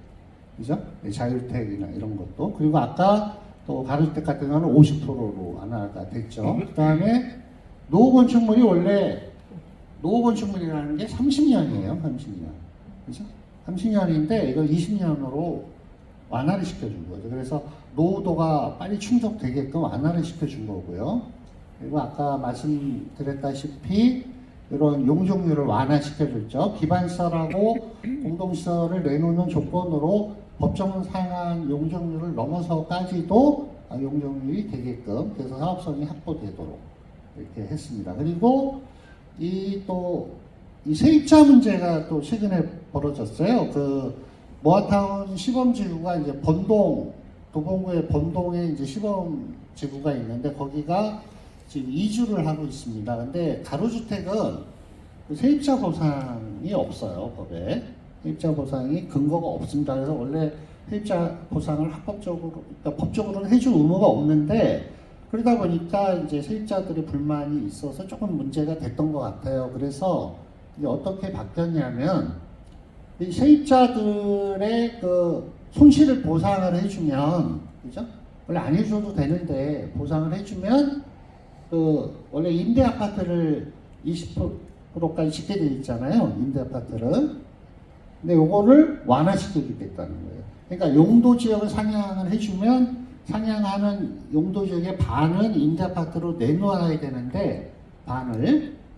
그죠? 자율택이나 이런 것도. 그리고 아까 또 가로주택 같은 경우는 50%로 완화가 됐죠. 그 다음에 노후건축물이 원래 노후건축물이라는 게 30년이에요. 30년. 그죠? 30년인데 이걸 20년으로 완화를 시켜준 거죠. 그래서 노후도가 빨리 충족되게끔 완화를 시켜준 거고요. 그리고 아까 말씀드렸다시피 이런 용적률을 완화시켜줬죠. 기반시설하고 공동시설을 내놓는 조건으로 법정 상한 용적률을 넘어서까지도 용적률이 되게끔 그래서 사업성이 확보되도록 이렇게 했습니다. 그리고 이 세입자 문제가 또 최근에 벌어졌어요. 그 모아타운 시범지구가 이제 도봉구의 본동에 이제 시범지구가 있는데 거기가 지금 이주를 하고 있습니다. 근데 가로주택은 세입자 보상이 없어요, 법에. 세입자 보상이 근거가 없습니다. 그래서 원래 세입자 보상을 그러니까 법적으로는 해줄 의무가 없는데 그러다 보니까 이제 세입자들의 불만이 있어서 조금 문제가 됐던 것 같아요. 그래서 이제 어떻게 바뀌었냐면 이 세입자들의 그 손실을 보상을 해주면, 그죠? 원래 안 해줘도 되는데 보상을 해주면 원래 임대 아파트를 20%까지 짓게 돼 있잖아요. 임대 아파트를. 근데 요거를 완화시키겠다는 거예요. 그러니까 용도 지역을 상향을 해주면 상향하는 용도 지역의 반은 임대 아파트로 내놓아야 되는데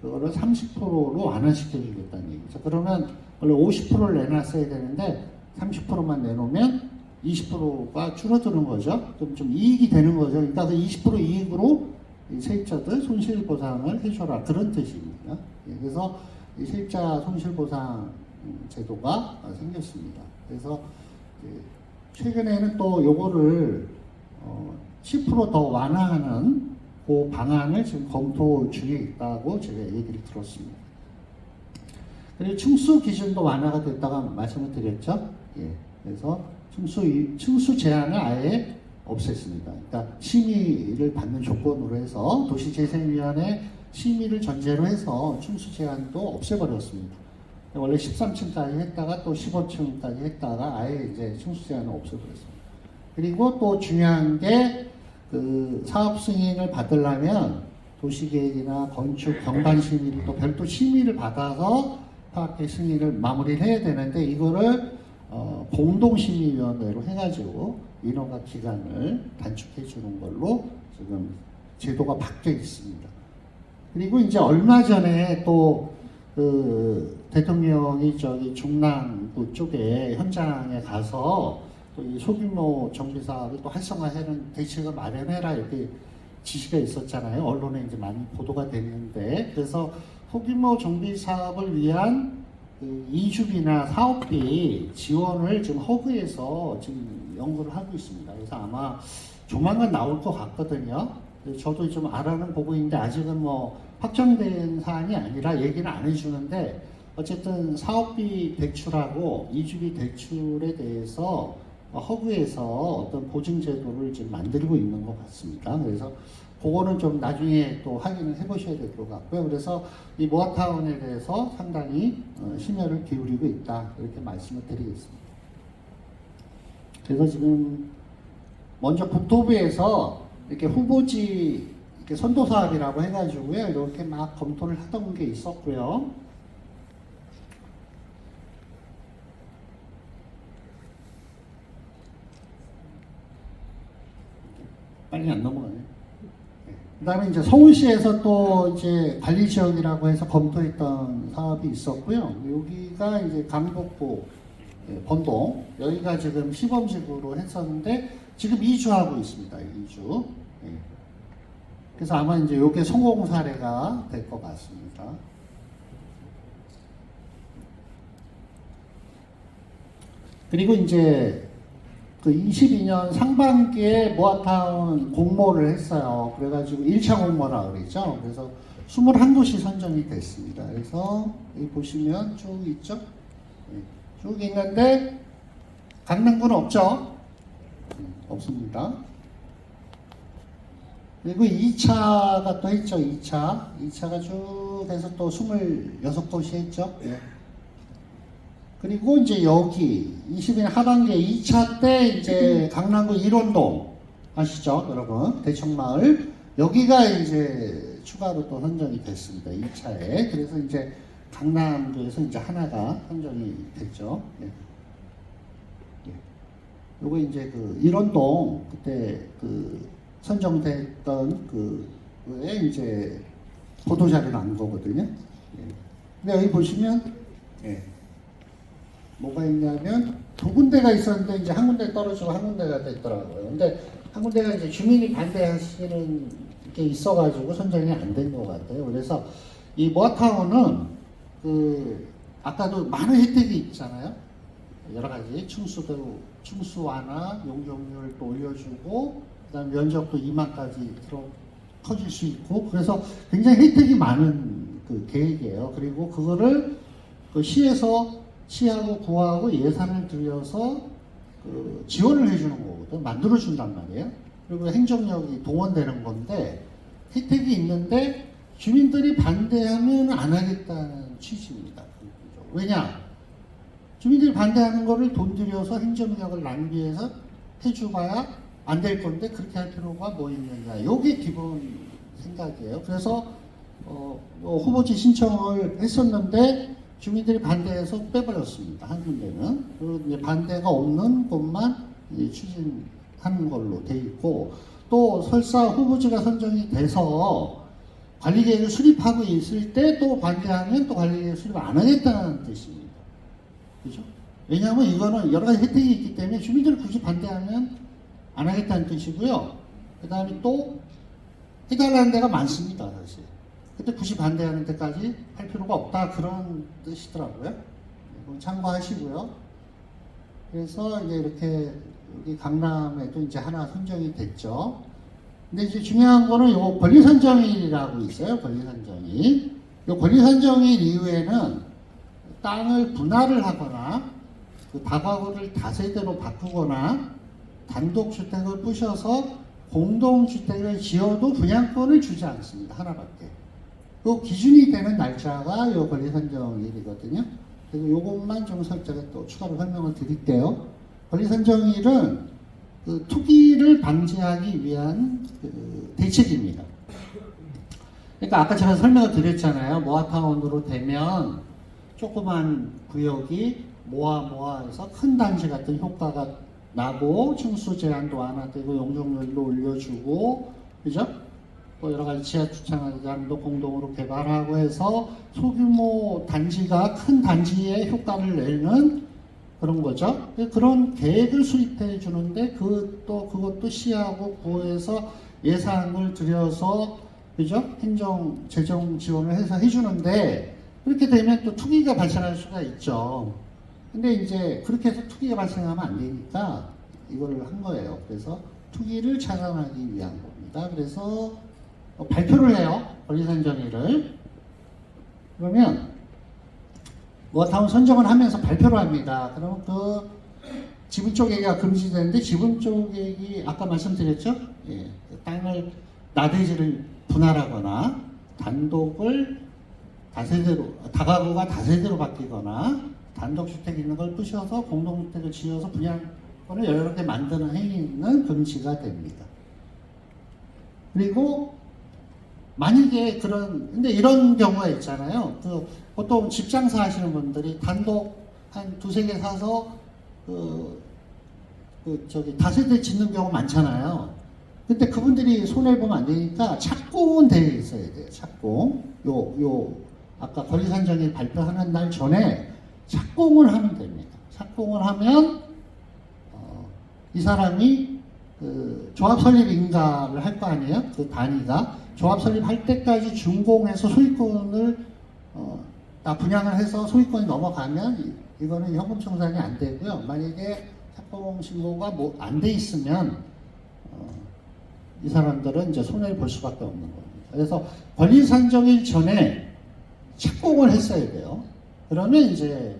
그거를 30%로 완화시켜주겠다는 얘기죠. 그러면 원래 50%를 내놨어야 되는데 30%만 내놓으면 20%가 줄어드는 거죠. 그럼 좀 이익이 되는 거죠. 그러니까 그 20% 이익으로 이 세입자들 손실보상을 해줘라 그런 뜻입니다. 예, 그래서 이 세입자 손실보상 제도가 생겼습니다. 그래서 최근에는 또 요거를 10%더 완화하는 그 방안을 지금 검토 중에 있다고 제가 얘기를 들었습니다. 그리고 층수 기준도 완화가 됐다고 말씀을 드렸죠. 예, 그래서 층수 제한을 아예 없앴습니다. 그러니까 심의를 받는 조건으로 해서 도시재생위원회 심의를 전제로 해서 층수 제한도 없애버렸습니다. 원래 13층까지 했다가 또 15층까지 했다가 아예 이제 층수 제한을 없애버렸습니다. 그리고 또 중요한 게 그 사업 승인을 받으려면 도시계획이나 건축 경관 심의를 또 별도 심의를 받아서 파악계 승인을 마무리를 해야 되는데 이거를 공동심의위원회로 해가지고 인허가 기간을 단축해 주는 걸로 지금 제도가 바뀌어 있습니다. 그리고 이제 얼마 전에 또 그 대통령이 저기 중랑구 쪽에 현장에 가서 또 이 소규모 정비 사업을 또 활성화하는 대책을 마련해라 이렇게 지시가 있었잖아요. 언론에 이제 많이 보도가 됐는데 그래서 소규모 정비 사업을 위한 그 이주비나 사업비 지원을 지금 허브에서 지금 연구를 하고 있습니다. 그래서 아마 조만간 나올 것 같거든요. 저도 좀 알아는 보고 있는데 아직은 뭐 확정된 사안이 아니라 얘기는 안 해주는데 어쨌든 사업비 대출하고 이주비 대출에 대해서 허브에서 어떤 보증 제도를 지금 만들고 있는 것 같습니다. 그래서 그거는 좀 나중에 또 확인을 해보셔야 될 것 같고요. 그래서 이 모아타운에 대해서 상당히 심혈을 기울이고 있다 이렇게 말씀을 드리겠습니다. 그래서 지금 먼저 국토부에서 이렇게 후보지 이렇게 선도 사업이라고 해가지고요 이렇게 막 검토를 하던 게 있었고요. 빨리 안 넘어가네. 그다음에 이제 서울시에서 또 이제 관리 지역이라고 해서 검토했던 사업이 있었고요. 여기가 이제 강북구 번동 여기가 지금 시범식으로 했었는데 지금 이주하고 있습니다. 이주. 그래서 아마 이제 이게 성공 사례가 될 것 같습니다. 그리고 이제 그 22년 상반기에 모아타운 공모를 했어요. 그래가지고 1차 공모라 그랬죠. 그래서 21곳이 선정이 됐습니다. 그래서 여기 보시면 쭉 있죠. 쭉 있는데 강남구는 없죠. 없습니다. 그리고 2차가 또 있죠. 2차가 쭉 해서 또 26곳이 했죠. 그리고 이제 여기 20년 하반기에 2차 때 이제 강남구 일원동 아시죠, 여러분? 대청마을 여기가 이제 추가로 또 선정이 됐습니다. 2차에. 그래서 이제 강남구에서 이제 하나가 선정이 됐죠. 요거 이제 그 일원동 그때 그 선정됐던 그에 이제 보도자료 난 거거든요. 근데 여기 보시면 뭐가 있냐면 두 군데가 있었는데 이제 한 군데 떨어지고 한 군데가 됐더라고요. 근데 한 군데가 이제 주민이 반대하시는 게 있어가지고 선정이 안 된 것 같아요. 그래서 이 모아타운은 그 아까도 많은 혜택이 있잖아요. 여러 가지 층수 완화, 용적률도 올려주고 그다음 면적도 2만까지 커질 수 있고 그래서 굉장히 혜택이 많은 그 계획이에요. 그리고 그거를 그 시에서 시하고 구하고 예산을 들여서 그 지원을 해주는 거거든. 만들어준단 말이에요. 그리고 행정력이 동원되는 건데 혜택이 있는데 주민들이 반대하면 안 하겠다는 취지입니다. 왜냐? 주민들이 반대하는 거를 돈 들여서 행정력을 낭비해서 해줘봐야 안 될 건데 그렇게 할 필요가 뭐 있느냐. 이게 기본 생각이에요. 그래서 후보지 신청을 했었는데 주민들이 반대해서 빼버렸습니다. 한 군데는. 그리고 반대가 없는 곳만 추진하는 걸로 돼 있고 또 설사 후보지가 선정이 돼서 관리계획을 수립하고 있을 때 또 반대하면 또 관리계획 수립 안 하겠다는 뜻입니다. 그죠? 왜냐하면 이거는 여러 가지 혜택이 있기 때문에 주민들이 굳이 반대하면 안 하겠다는 뜻이고요. 그 다음에 또 해달라는 데가 많습니다, 사실. 근데 굳이 반대하는 데까지 할 필요가 없다, 그런 뜻이더라고요. 이건 참고하시고요. 그래서 이제 이렇게 여기 강남에도 이제 하나 선정이 됐죠. 근데 이제 중요한 거는 요 권리선정일이라고 있어요. 권리선정일. 요 권리선정일 이후에는 땅을 분할을 하거나 그 다가구를 다세대로 바꾸거나 단독주택을 부셔서 공동주택을 지어도 분양권을 주지 않습니다. 하나밖에. 그 기준이 되는 날짜가 요 권리선정일이거든요. 그래서 요것만 좀 제가 또 추가로 설명을 드릴게요. 권리선정일은 그 투기를 방지하기 위한 그 대책입니다. 그러니까 아까 제가 설명을 드렸잖아요. 모아타운으로 되면 조그만 구역이 모아해서 큰 단지 같은 효과가 나고 층수 제한도 완화되고 용적률도 올려주고, 그죠? 또 여러 가지 지하 주차장도 공동으로 개발하고 해서 소규모 단지가 큰 단지에 효과를 내는 그런 거죠. 그런 계획을 수립해 주는데 그것도 시하고 구에서 예산을 들여서, 그죠? 행정 재정 지원을 해서 해주는데, 그렇게 되면 또 투기가 발생할 수가 있죠. 근데 이제 그렇게 해서 투기가 발생하면 안 되니까 이걸 한 거예요. 그래서 투기를 차단하기 위한 겁니다. 그래서 발표를 해요. 권리선정일을. 그러면 모아타운 선정을 하면서 발표를 합니다. 그럼 그 지분 쪼개기가 금지되는데, 지분 쪼개기 아까 말씀드렸죠? 예, 땅을 나대지를 분할하거나 단독을 다가구가 다세대로 바뀌거나 단독주택 있는 걸 부셔서 공동주택을 지어서 분양권을 여러 개 만드는 행위는 금지가 됩니다. 그리고 만약에 근데 이런 경우가 있잖아요. 그 보통 집 장사 하시는 분들이 단독 한 두세 개 사서 다세대 짓는 경우 많잖아요. 근데 그분들이 손해를 보면 안 되니까 착공은 되어 있어야 돼요. 착공. 아까 권리선정일 발표하는 날 전에 착공을 하면 됩니다. 착공을 하면 이 사람이 그 조합 설립 인가를 할 거 아니에요? 그 단위가 조합 설립할 때까지 준공해서 소유권을 다 분양을 해서 소유권이 넘어가면 이거는 현금 청산이 안 되고요. 만약에 착공 신고가 안 돼 있으면 이 사람들은 이제 손해를 볼 수밖에 없는 겁니다. 그래서 권리선정일 전에 착공을 했어야 돼요. 그러면 이제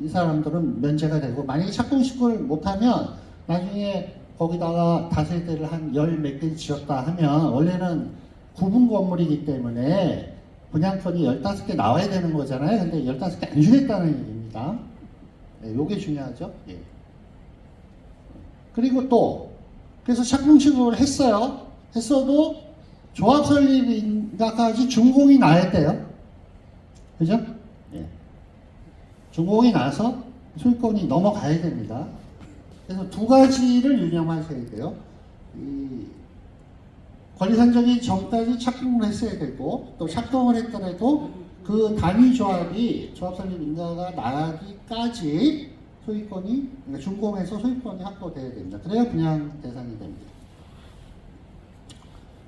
이 사람들은 면제가 되고, 만약에 착공 신고를 못하면 나중에 거기다가 다세대를 한 열 몇 개 지었다 하면, 원래는 구분 건물이기 때문에 분양권이 15개 나와야 되는 거잖아요. 근데 15개 안 주겠다는 얘기입니다. 네, 요게 중요하죠. 예. 그리고 또 그래서 착공 신고를 했어도 조합 설립인가까지 준공이 나야 돼요. 그죠? 예. 준공이 나서 소유권이 넘어가야 됩니다. 그래서 두 가지를 유념하셔야 돼요. 이 권리선정일 전까지 착공을 했어야 되고, 또 착공을 했더라도 그 단위 조합이 조합 설립 인가가 나기까지 소유권이, 그러니까 준공해서 소유권이 확보돼야 됩니다. 그래야 분양 대상이 됩니다.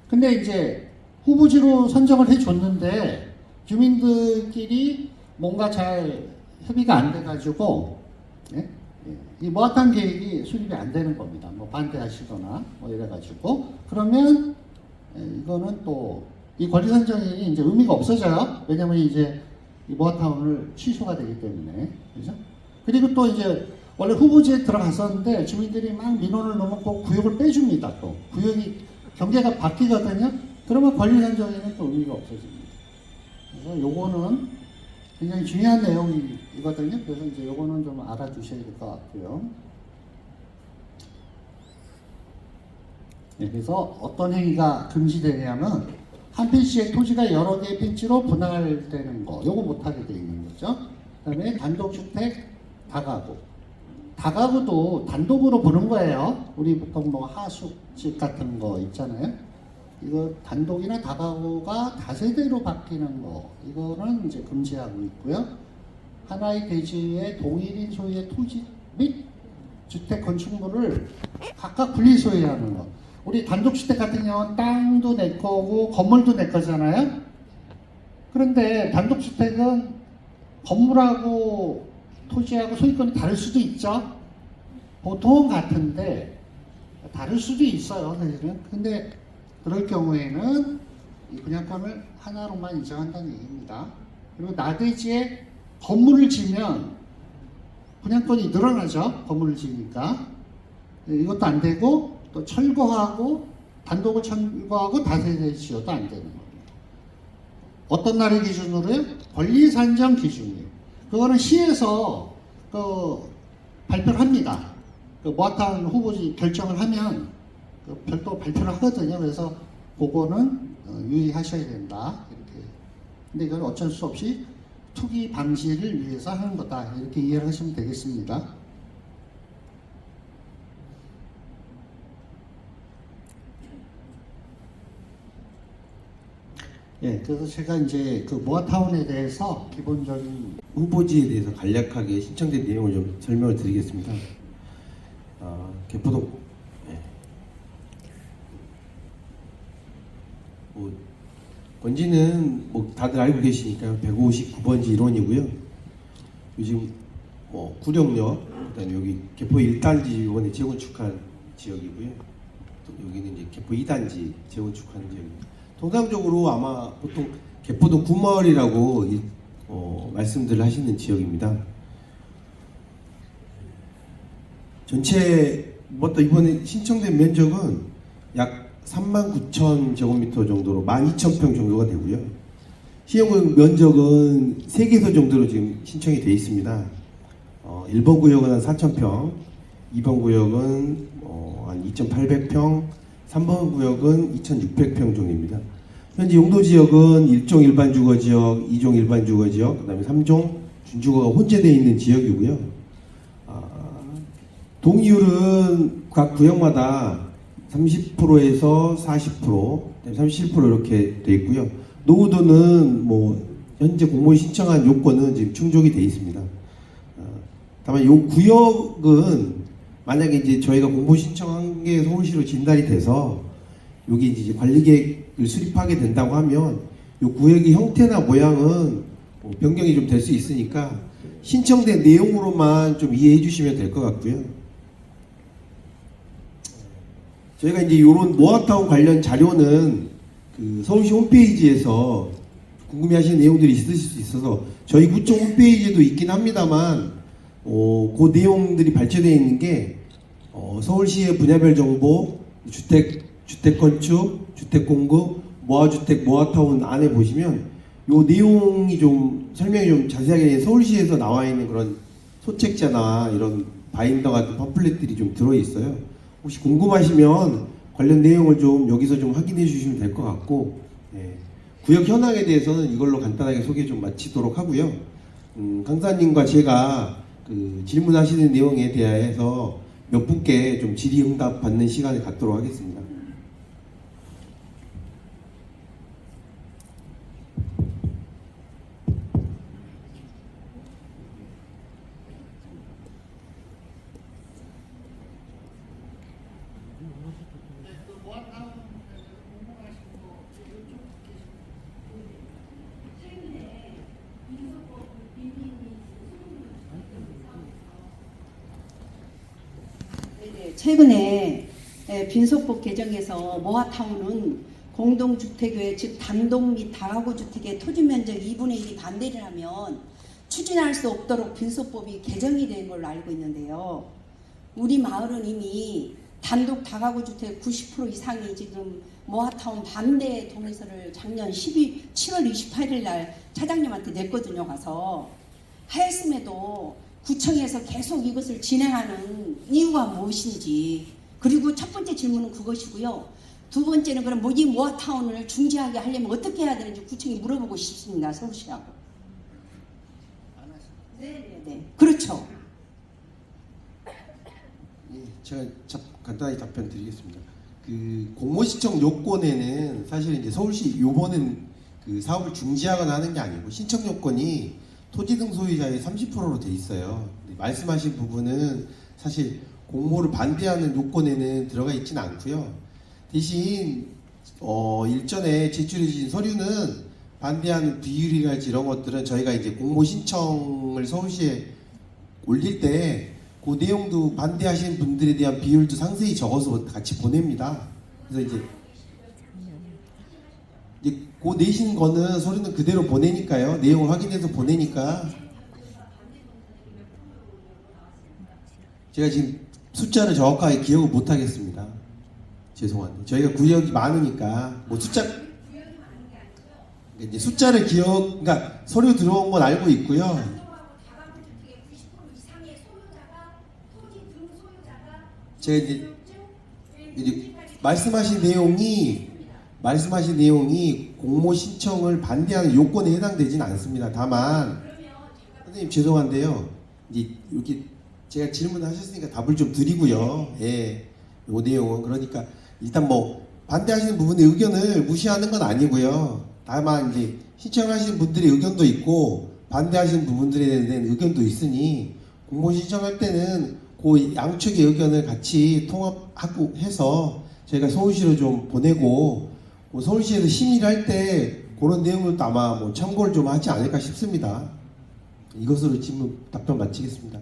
근데 이제 후보지로 선정을 해줬는데 주민들끼리 뭔가 잘 협의가 안 돼가지고, 예? 이 모아탄 계획이 수립이 안 되는 겁니다. 뭐 반대하시거나 뭐 이래가지고, 그러면 이거는 또 이 권리선정일이 이제 의미가 없어져요. 왜냐면 이제 이 모아타운을 취소가 되기 때문에, 그죠? 그리고 또 이제 원래 후보지에 들어갔었는데 주민들이 막 민원을 넣어놓고 구역을 빼줍니다. 또 구역이 경계가 바뀌거든요. 그러면 권리선정일은 또 의미가 없어집니다. 그래서 요거는 굉장히 중요한 내용이거든요. 그래서 이제 요거는 좀 알아두셔야 될 것 같고요. 네, 그래서 어떤 행위가 금지되냐면, 한 필지의 토지가 여러 개의 필지로 분할되는 거, 요거 못하게 되어 있는 거죠. 그 다음에 단독주택, 다가구. 다가구도 단독으로 보는 거예요. 우리 보통 뭐 하숙집 같은 거 있잖아요. 이거 단독이나 다가구가 다세대로 바뀌는 거, 이거는 이제 금지하고 있고요. 하나의 대지의 동일인 소유의 토지 및 주택 건축물을 각각 분리 소유하는 거. 우리 단독주택 같은 경우는 땅도 내 거고 건물도 내 거잖아요. 그런데 단독주택은 건물하고 토지하고 소유권이 다를 수도 있죠. 보통은 같은데 다를 수도 있어요, 사실은. 근데 그럴 경우에는 이 분양권을 하나로만 인정한다는 얘기입니다. 그리고 나대지에 건물을 지으면 분양권이 늘어나죠. 건물을 지으니까. 이것도 안 되고 또 철거하고 단독을 철거하고 다세대 지어도 안 되는 겁니다. 어떤 날을 기준으로요? 권리 산정 기준이에요. 그거는 시에서 발표를 합니다. 모아타운 후보지 결정을 하면 별도 발표를 하거든요. 그래서 그거는 유의하셔야 된다. 이렇게. 근데 이건 어쩔 수 없이 투기 방지를 위해서 하는 거다. 이렇게 이해를 하시면 되겠습니다. 예, 그래서 제가 이제 그 모아타운에 대해서 기본적인 후보지에 대해서 간략하게 신청된 내용을 좀 설명을 드리겠습니다. 개포동 건지는 뭐 다들 알고 계시니까 159번지 1원이고요. 요즘 구령역, 그다음에 여기 개포 1단지 이번에 재건축한 지역이고요. 또 여기는 이제 개포 2단지 재건축한 지역입니다. 통상적으로 아마 보통 개포동 구마을이라고 말씀들을 하시는 지역입니다. 전체 이번에 신청된 면적은 약 39,000 제곱미터 정도로 12,000평 정도가 되고요. 시행구 면적은 3개소 정도로 지금 신청이 되어 있습니다. 1번 구역은 한 4,000평, 2번 구역은 한 2,800평, 3번 구역은 2,600평 정도입니다. 현재 용도지역은 1종 일반 주거지역, 2종 일반 주거지역, 그 다음에 3종 준주거가 혼재되어 있는 지역이고요. 동의율은 각 구역마다 30%에서 40%, 37% 이렇게 되어 있고요. 노후도는 현재 공모에 신청한 요건은 지금 충족이 되어 있습니다. 다만 요 구역은 만약에 이제 저희가 공모 신청한 게 서울시로 진달이 돼서 여기 이제 관리계획을 수립하게 된다고 하면 요 구역의 형태나 모양은 변경이 좀 될 수 있으니까 신청된 내용으로만 좀 이해해 주시면 될 것 같고요. 저희가 이제 이런 모아타운 관련 자료는 그 서울시 홈페이지에서 궁금해하시는 내용들이 있으실 수 있어서 저희 구청 홈페이지에도 있긴 합니다만 그 내용들이 발췌되어 있는 게 서울시의 분야별 정보, 주택 건축, 주택 공급, 모아주택, 모아타운 안에 보시면 요 내용이 좀 설명이 좀 자세하게 서울시에서 나와 있는 그런 소책자나 이런 바인더 같은 팜플렛들이 좀 들어 있어요. 혹시 궁금하시면 관련 내용을 좀 여기서 좀 확인해 주시면 될 것 같고, 구역 현황에 대해서는 이걸로 간단하게 소개 좀 마치도록 하고요. 강사님과 제가 그 질문하시는 내용에 대해서 몇 분께 좀 질의응답 받는 시간을 갖도록 하겠습니다. 최근에 빈소법 개정에서 모아타운은 공동주택의 즉 단독 및 다가구 주택의 토지 면적 2분의 1이 반대를 하면 추진할 수 없도록 빈소법이 개정이 된 걸로 알고 있는데요. 우리 마을은 이미 단독 다가구 주택 90% 이상이 지금 모아타운 반대 동의서를 작년 7월 28일 날 차장님한테 냈거든요. 가서 하였음에도 구청에서 계속 이것을 진행하는 이유가 무엇인지, 그리고 첫 번째 질문은 그것이고요. 두 번째는 그럼 이 모아타운을 중지하게 하려면 어떻게 해야 되는지 구청이 물어보고 싶습니다. 서울시하고. 네. 그렇죠. 예, 제가 간단히 답변 드리겠습니다. 그 공모 신청 요건에는 사실 이제 서울시 요번은 그 사업을 중지하거나 하는 게 아니고 신청 요건이 토지 등 소유자의 30%로 돼 있어요. 말씀하신 부분은 사실 공모를 반대하는 요건에는 들어가 있지는 않고요. 대신 일전에 제출해 주신 서류는 반대하는 비율이랄지 이런 것들은 저희가 이제 공모 신청을 서울시에 올릴 때 그 내용도 반대하시는 분들에 대한 비율도 상세히 적어서 같이 보냅니다. 그래서 이제 그 내신 거는 서류는 그대로 보내니까요. 내용을 확인해서 보내니까 제가 지금 숫자를 정확하게 기억을 못 하겠습니다. 죄송한데 저희가 구역이 많으니까 뭐 이제 숫자를 그러니까 서류 들어온 건 알고 있고요. 제가 이제 말씀하신 내용이 공모 신청을 반대하는 요건에 해당되지는 않습니다. 다만 선생님 죄송한데요. 이제 이렇게 제가 질문하셨으니까 답을 좀 드리고요. 예, 요 내용은 그러니까 일단 뭐 반대하시는 부분의 의견을 무시하는 건 아니고요. 다만 이제 신청하시는 분들의 의견도 있고 반대하시는 부분들에 대한 의견도 있으니 공모 신청할 때는 그 양측의 의견을 같이 통합하고 해서 저희가 서울시로 좀 보내고 서울시에서 심의를 할 때 그런 내용들도 아마 뭐 참고를 좀 하지 않을까 싶습니다. 이것으로 질문 답변 마치겠습니다.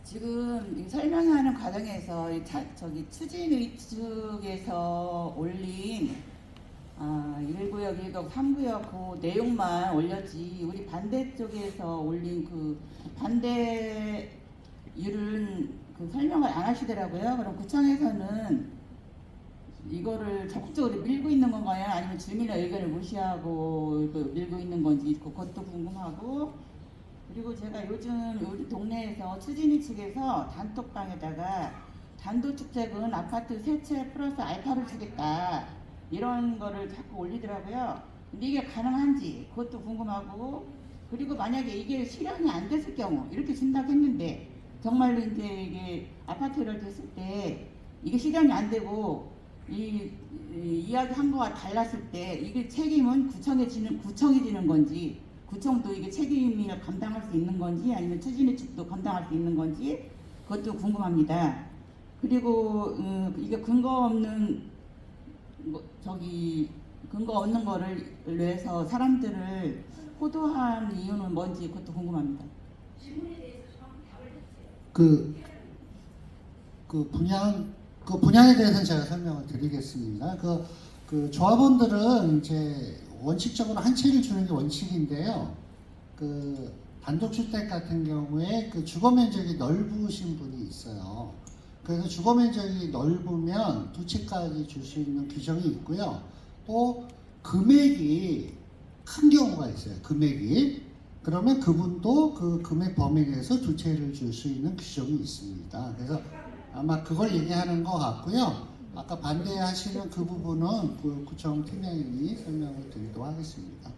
지금 이 설명하는 과정에서 추진의 측에서 올린 1구역, 1구, 3구역 그 내용만 올렸지 우리 반대 쪽에서 올린 그 반대율은 그 설명을 안 하시더라고요. 그럼 구청에서는 이거를 적극적으로 밀고 있는 건가요? 아니면 주민의 의견을 무시하고 밀고 있는 건지 그것도 궁금하고, 그리고 제가 요즘 우리 동네에서 추진위 측에서 단톡방에다가 단독주택은 아파트 3채 플러스 알파를 주겠다 이런 거를 자꾸 올리더라고요. 근데 이게 가능한지 그것도 궁금하고, 그리고 만약에 이게 실현이 안 됐을 경우 이렇게 준다고 했는데 정말로 이제 이게 아파트를 됐을 때 이게 실현이 안 되고 이야기한 거와 달랐을 때 이게 책임은 구청이 지는 건지, 구청도 이게 책임을 감당할 수 있는 건지 아니면 추진의 측도 감당할 수 있는 건지 그것도 궁금합니다. 그리고 이게 근거 없는 거를 위해서 사람들을 호도한 이유는 뭔지 그것도 궁금합니다. 그 분양에 대해서는 제가 설명을 드리겠습니다. 그 조합원들은 이제 원칙적으로 한 채를 주는 게 원칙인데요. 그 단독주택 같은 경우에 그 주거 면적이 넓으신 분이 있어요. 그래서 주거 면적이 넓으면 2채까지 줄 수 있는 규정이 있고요. 또 금액이 큰 경우가 있어요. 금액이. 그러면 그분도 그 금액 범위 내에서 2채를 줄 수 있는 규정이 있습니다. 그래서 아마 그걸 얘기하는 것 같고요. 아까 반대하시는 그 부분은 그 구청 팀장님이 설명을 드리도록 하겠습니다.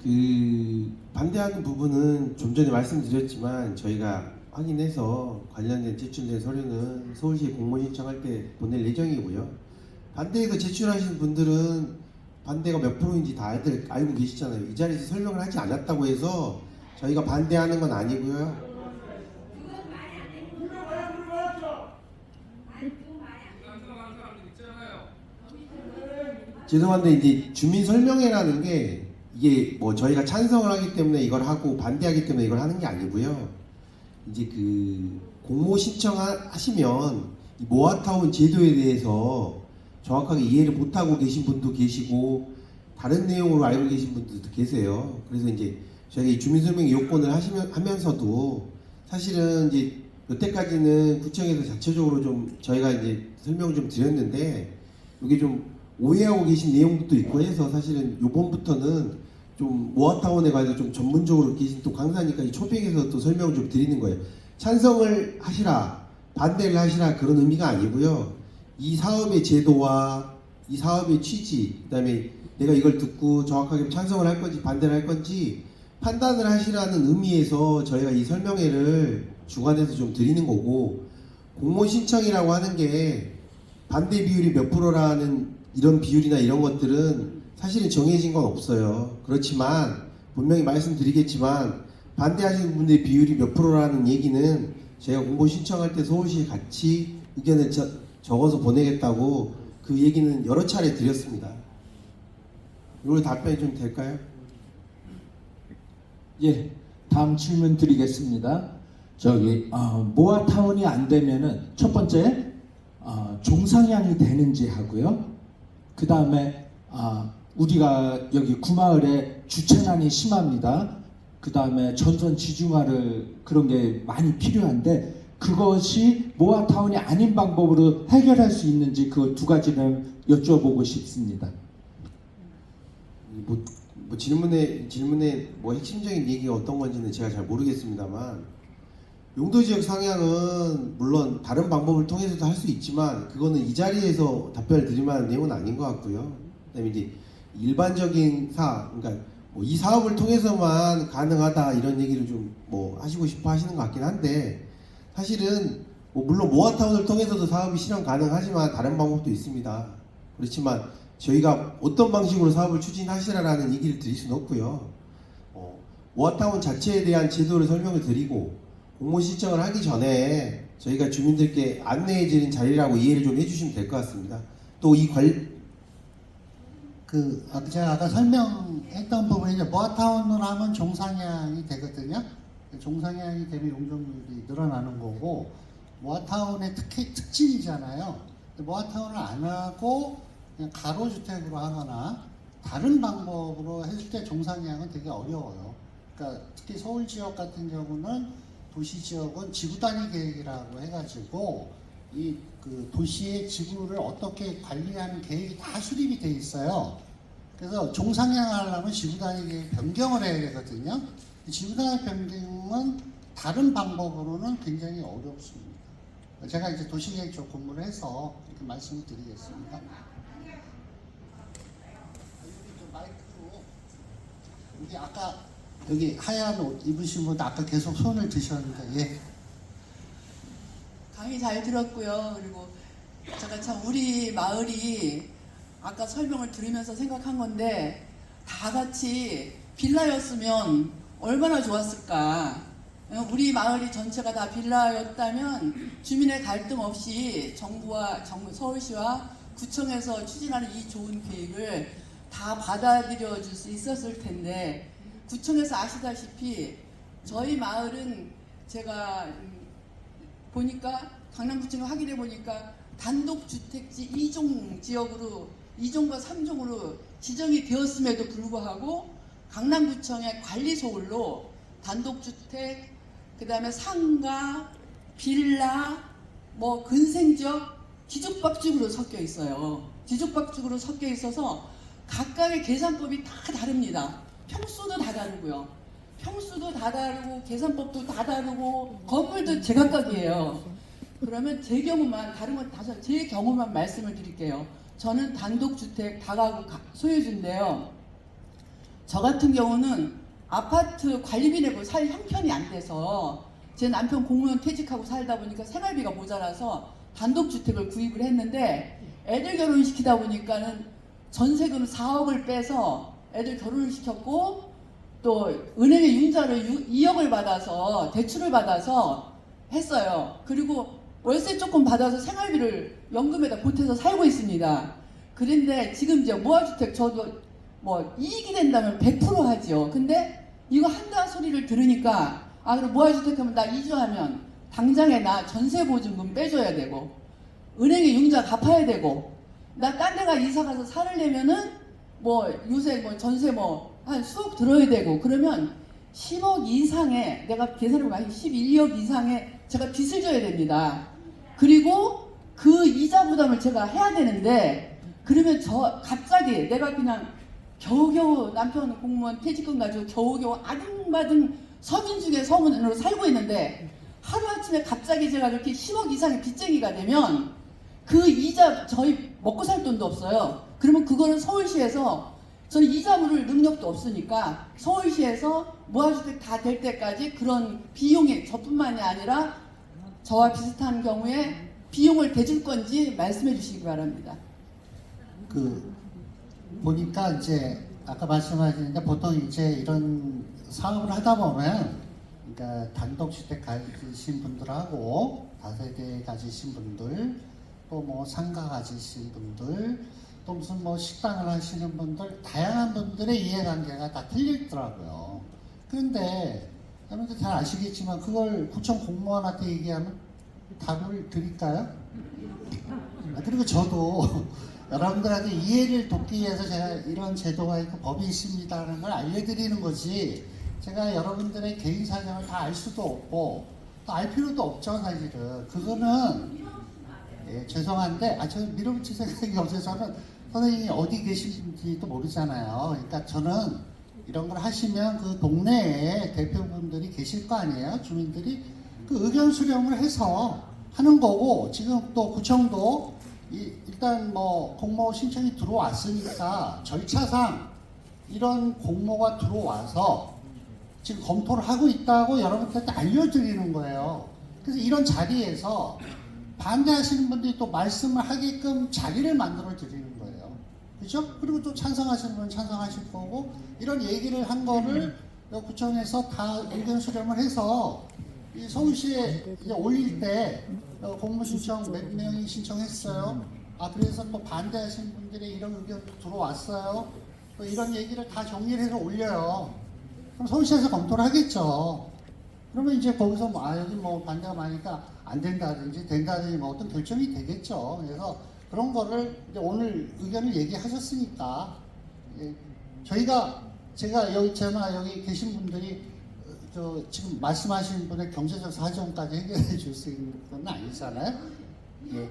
그 반대하는 부분은 좀 전에 말씀드렸지만 저희가 확인해서 관련된 제출된 서류는 서울시 공모 신청할 때 보낼 예정이고요. 반대해서 제출하신 분들은 반대가 몇 프로인지 다 알고 계시잖아요. 이 자리에서 설명을 하지 않았다고 해서 저희가 반대하는 건 아니고요. 죄송한데 이제 주민 설명회라는 게 이게 뭐 저희가 찬성을 하기 때문에 이걸 하고 반대하기 때문에 이걸 하는 게 아니고요. 이제 그 공모 신청하시면 이 모아타운 제도에 대해서 정확하게 이해를 못하고 계신 분도 계시고 다른 내용으로 알고 계신 분들도 계세요. 그래서 이제 저희가 이 주민설명 요건을 하면서도 사실은 이제 여태까지는 구청에서 자체적으로 좀 저희가 이제 설명을 좀 드렸는데 이게 좀 오해하고 계신 내용도 있고 해서 사실은 요번부터는 좀 모아타운에 관해서 좀 전문적으로 계신 또 강사니까 이 초빙에서 또 설명을 좀 드리는 거예요. 찬성을 하시라, 반대를 하시라 그런 의미가 아니고요. 이 사업의 제도와 이 사업의 취지, 그다음에 내가 이걸 듣고 정확하게 찬성을 할 건지 반대를 할 건지 판단을 하시라는 의미에서 저희가 이 설명회를 주관해서 좀 드리는 거고, 공모전 신청이라고 하는 게 반대 비율이 몇 프로라는 이런 비율이나 이런 것들은 사실은 정해진 건 없어요. 그렇지만 분명히 말씀드리겠지만 반대하시는 분들의 비율이 몇 프로라는 얘기는 제가 공모전 신청할 때 서울시에 같이 의견을 적어서 보내겠다고 그 얘기는 여러 차례 드렸습니다. 이걸 답변이 좀 될까요? 예, 다음 질문 드리겠습니다. 모아타운이 안 되면은 첫 번째 종상향이 되는지 하고요. 그 다음에 우리가 여기 구마을에 주차난이 심합니다. 그 다음에 전선 지중화를 그런 게 많이 필요한데 그것이 모아타운이 아닌 방법으로 해결할 수 있는지 그 두 가지를 여쭤보고 싶습니다. 뭐 질문에 뭐 핵심적인 얘기가 어떤 건지는 제가 잘 모르겠습니다만, 용도 지역 상향은 물론 다른 방법을 통해서도 할 수 있지만 그거는 이 자리에서 답변을 드릴 만한 내용은 아닌 것 같고요. 그다음에 이제 일반적인 그러니까 뭐 이 사업을 통해서만 가능하다 이런 얘기를 좀 뭐 하시고 싶어 하시는 것 같긴 한데, 사실은 뭐 물론 모아타운을 통해서도 사업이 실현 가능하지만 다른 방법도 있습니다. 그렇지만 저희가 어떤 방식으로 사업을 추진하시라라는 얘기를 드릴 수는 없고요. 모아타운 자체에 대한 제도를 설명을 드리고 공모 신청을 하기 전에 저희가 주민들께 안내해 드린 자리라고 이해를 좀 해주시면 될 것 같습니다. 또 이 제가 아까 설명했던 부분이 이제 모아타운으로 하면 종상향이 되거든요. 종상향이 되면 용적률이 늘어나는 거고, 모아타운의 특징이잖아요. 모아타운을 안 하고 그냥 가로주택으로 하거나 다른 방법으로 했을 때 종상향은 되게 어려워요. 그러니까 특히 서울 지역 같은 경우는 도시 지역은 지구 단위 계획이라고 해가지고 그 도시의 지구를 어떻게 관리하는 계획이 다 수립이 돼 있어요. 그래서 종상향 하려면 지구 단위 계획 변경을 해야 되거든요. 지구 단위 변경은 다른 방법으로는 굉장히 어렵습니다. 제가 이제 도시계획 쪽 공부를 해서 이렇게 말씀을 드리겠습니다. 여기 아까 여기 하얀 옷 입으신 분 아까 계속 손을 드셨는데, 예. 강의 잘 들었고요. 그리고 제가 참 우리 마을이 아까 설명을 들으면서 생각한 건데, 다 같이 빌라였으면 얼마나 좋았을까. 우리 마을이 전체가 다 빌라였다면 주민의 갈등 없이 정부와 서울시와 구청에서 추진하는 이 좋은 계획을 다 받아들여 줄 수 있었을 텐데, 구청에서 아시다시피 저희 마을은 제가 보니까 강남구청에 확인해 보니까 단독주택지 2종 지역으로 2종과 3종으로 지정이 되었음에도 불구하고 강남구청의 관리소홀로 단독주택, 그 다음에 상가, 빌라, 뭐 근생지역 뒤죽박죽으로 섞여 있어요. 뒤죽박죽으로 섞여 있어서 각각의 계산법이 다 다릅니다. 평수도 다 다르고요. 평수도 다 다르고 계산법도 다 다르고 건물도 제각각이에요. 그러면 제 경우만, 다른 건 다 제 경우만 말씀을 드릴게요. 저는 단독주택 다가구 소유주인데요. 저 같은 경우는 아파트 관리비 내고 살 형편이 안 돼서 제 남편 공무원 퇴직하고 살다 보니까 생활비가 모자라서 단독주택을 구입을 했는데, 애들 결혼시키다 보니까는 전세금 4억을 빼서 애들 결혼을 시켰고, 또 은행에 융자를 2억을 받아서 대출을 받아서 했어요. 그리고 월세 조금 받아서 생활비를 연금에다 보태서 살고 있습니다. 그런데 지금 이제 모아주택 저도 뭐 이익이 된다면 100% 하죠. 근데 이거 한다 소리를 들으니까, 그럼 모아주택 하면 나 이주하면 당장에 나 전세보증금 빼줘야 되고 은행에 융자 갚아야 되고, 나 딴 데가 이사가서 살려면은 뭐 요새 뭐 전세 뭐 한 수억 들어야 되고, 그러면 10억 이상의, 내가 계산을 많이 11억 이상의 제가 빚을 져야 됩니다. 그리고 그 이자 부담을 제가 해야 되는데, 그러면 저 갑자기 내가 그냥 겨우겨우 남편 공무원 퇴직금 가지고 겨우겨우 아등바등 서민 중에 서민으로 살고 있는데, 하루아침에 갑자기 제가 이렇게 10억 이상의 빚쟁이가 되면 그 이자 저희 먹고 살 돈도 없어요. 그러면 그거는 서울시에서 저는 이자 물을 능력도 없으니까 서울시에서 무아주택 다 될 때까지 그런 비용이 저뿐만이 아니라 저와 비슷한 경우에 비용을 대줄 건지 말씀해 주시기 바랍니다. 그 보니까 이제 아까 말씀하셨는데 보통 이제 이런 사업을 하다 보면 그러니까 단독주택 가지신 분들하고 다세대 가지신 분들 또 뭐 상가 가지신 분들 또 무슨 뭐 식당을 하시는 분들 다양한 분들의 이해관계가 다 틀리더라고요. 그런데 여러분들 잘 아시겠지만 그걸 구청 공무원한테 얘기하면 답을 드릴까요? 그리고 저도 여러분들한테 이해를 돕기 위해서 제가 이런 제도가 있고 법이 있습니다라는 걸 알려드리는 거지 제가 여러분들의 개인 사정을 다 알 수도 없고 또 알 필요도 없죠 사실은. 그거는 예, 죄송한데 저 밀어붙일 생각이 없어서 저는 선생님이 어디 계신지도 모르잖아요. 그러니까 저는 이런 걸 하시면 그 동네에 대표분들이 계실 거 아니에요. 주민들이 그 의견 수렴을 해서 하는 거고 지금 또 구청도 일단 뭐 공모 신청이 들어왔으니까 절차상 이런 공모가 들어와서 지금 검토를 하고 있다고 여러분들한테 알려드리는 거예요. 그래서 이런 자리에서 반대하시는 분들이 또 말씀을 하게끔 자리를 만들어 드리는 거예요. 그죠? 그리고 또 찬성하시는 분은 찬성하실 거고 이런 얘기를 한 거를 구청에서 다 의견 수렴을 해서 이 서울시에 이제 올릴 때 공모 신청 몇 명이 신청했어요. 그래서 또 반대하시는 분들의 이런 의견도 들어왔어요. 또 이런 얘기를 다 정리를 해서 올려요. 그럼 서울시에서 검토를 하겠죠. 그러면 이제 거기서 여기 뭐 반대가 많으니까 안 된다든지 된다든지 뭐 어떤 결정이 되겠죠. 그래서 그런 거를 이제 오늘 의견을 얘기하셨으니까 제가 여기 계신 분들이 지금 말씀하신 분의 경제적 사정까지 해결해 줄 수 있는 건 아니잖아요. 예.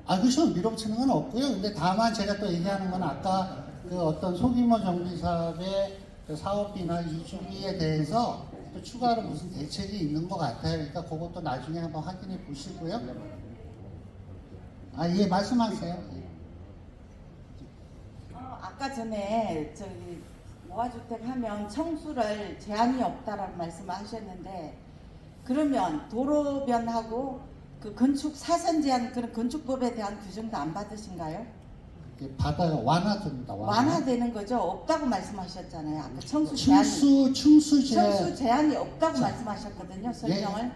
그렇죠. 밀어붙이는 건 없고요. 근데 다만 제가 또 얘기하는 건 아까 그 어떤 소규모 정비 사업의 그 사업비나 이주비에 대해서 또 추가로 무슨 대책이 있는 것 같아요. 그러니까 그것도 나중에 한번 확인해 보시고요. 예, 말씀하세요. 아까 전에 저기 모아주택 하면 청수를 제한이 없다라고 말씀하셨는데 그러면 도로변하고 그 건축 사선 제한 그런 건축법에 대한 규정도 안 받으신가요? 받아요. 완화됩니다. 완화되는 거죠. 없다고 말씀하셨잖아요. 아까 청수 제한이 충수 제한이 없다고 말씀하셨거든요. 설명을.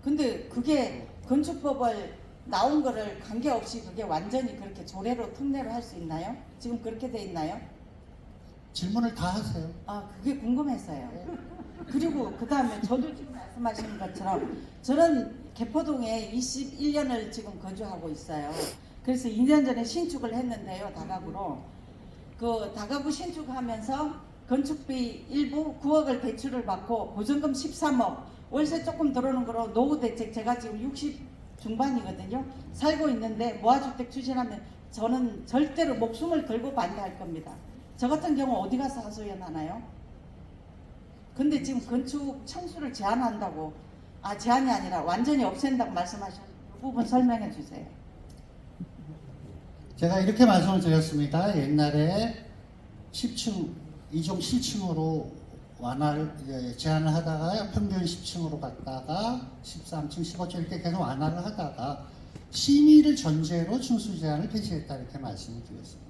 근데 그게 건축법을 나온 거를 관계없이 그게 완전히 그렇게 조례로 특례로 할 수 있나요? 지금 그렇게 돼 있나요? 질문을 다 하세요. 그게 궁금해서요. 그리고 그 다음에 저도 지금 말씀하신 것처럼 저는 개포동에 21년을 지금 거주하고 있어요. 그래서 2년 전에 신축을 했는데요. 다가구로. 그 다가구 신축하면서 건축비 일부 9억을 대출을 받고 보증금 13억 월세 조금 들어오는 거로 노후 대책 제가 지금 60 중반이거든요. 살고 있는데 모아주택 추진하면 저는 절대로 목숨을 걸고 반대할 겁니다. 저 같은 경우 어디 가서 하소연하나요? 근데 지금 건축 청수를 제한한다고 제한이 아니라 완전히 없앤다고 말씀하셨는데 그 부분 설명해 주세요. 제가 이렇게 말씀을 드렸습니다. 옛날에 10층, 2종 7층으로 완화를 제한을 하다가 평균 10층으로 갔다가 13층, 15층 이렇게 계속 완화를 하다가 심의를 전제로 층수 제한을 폐지했다 이렇게 말씀을 드렸습니다.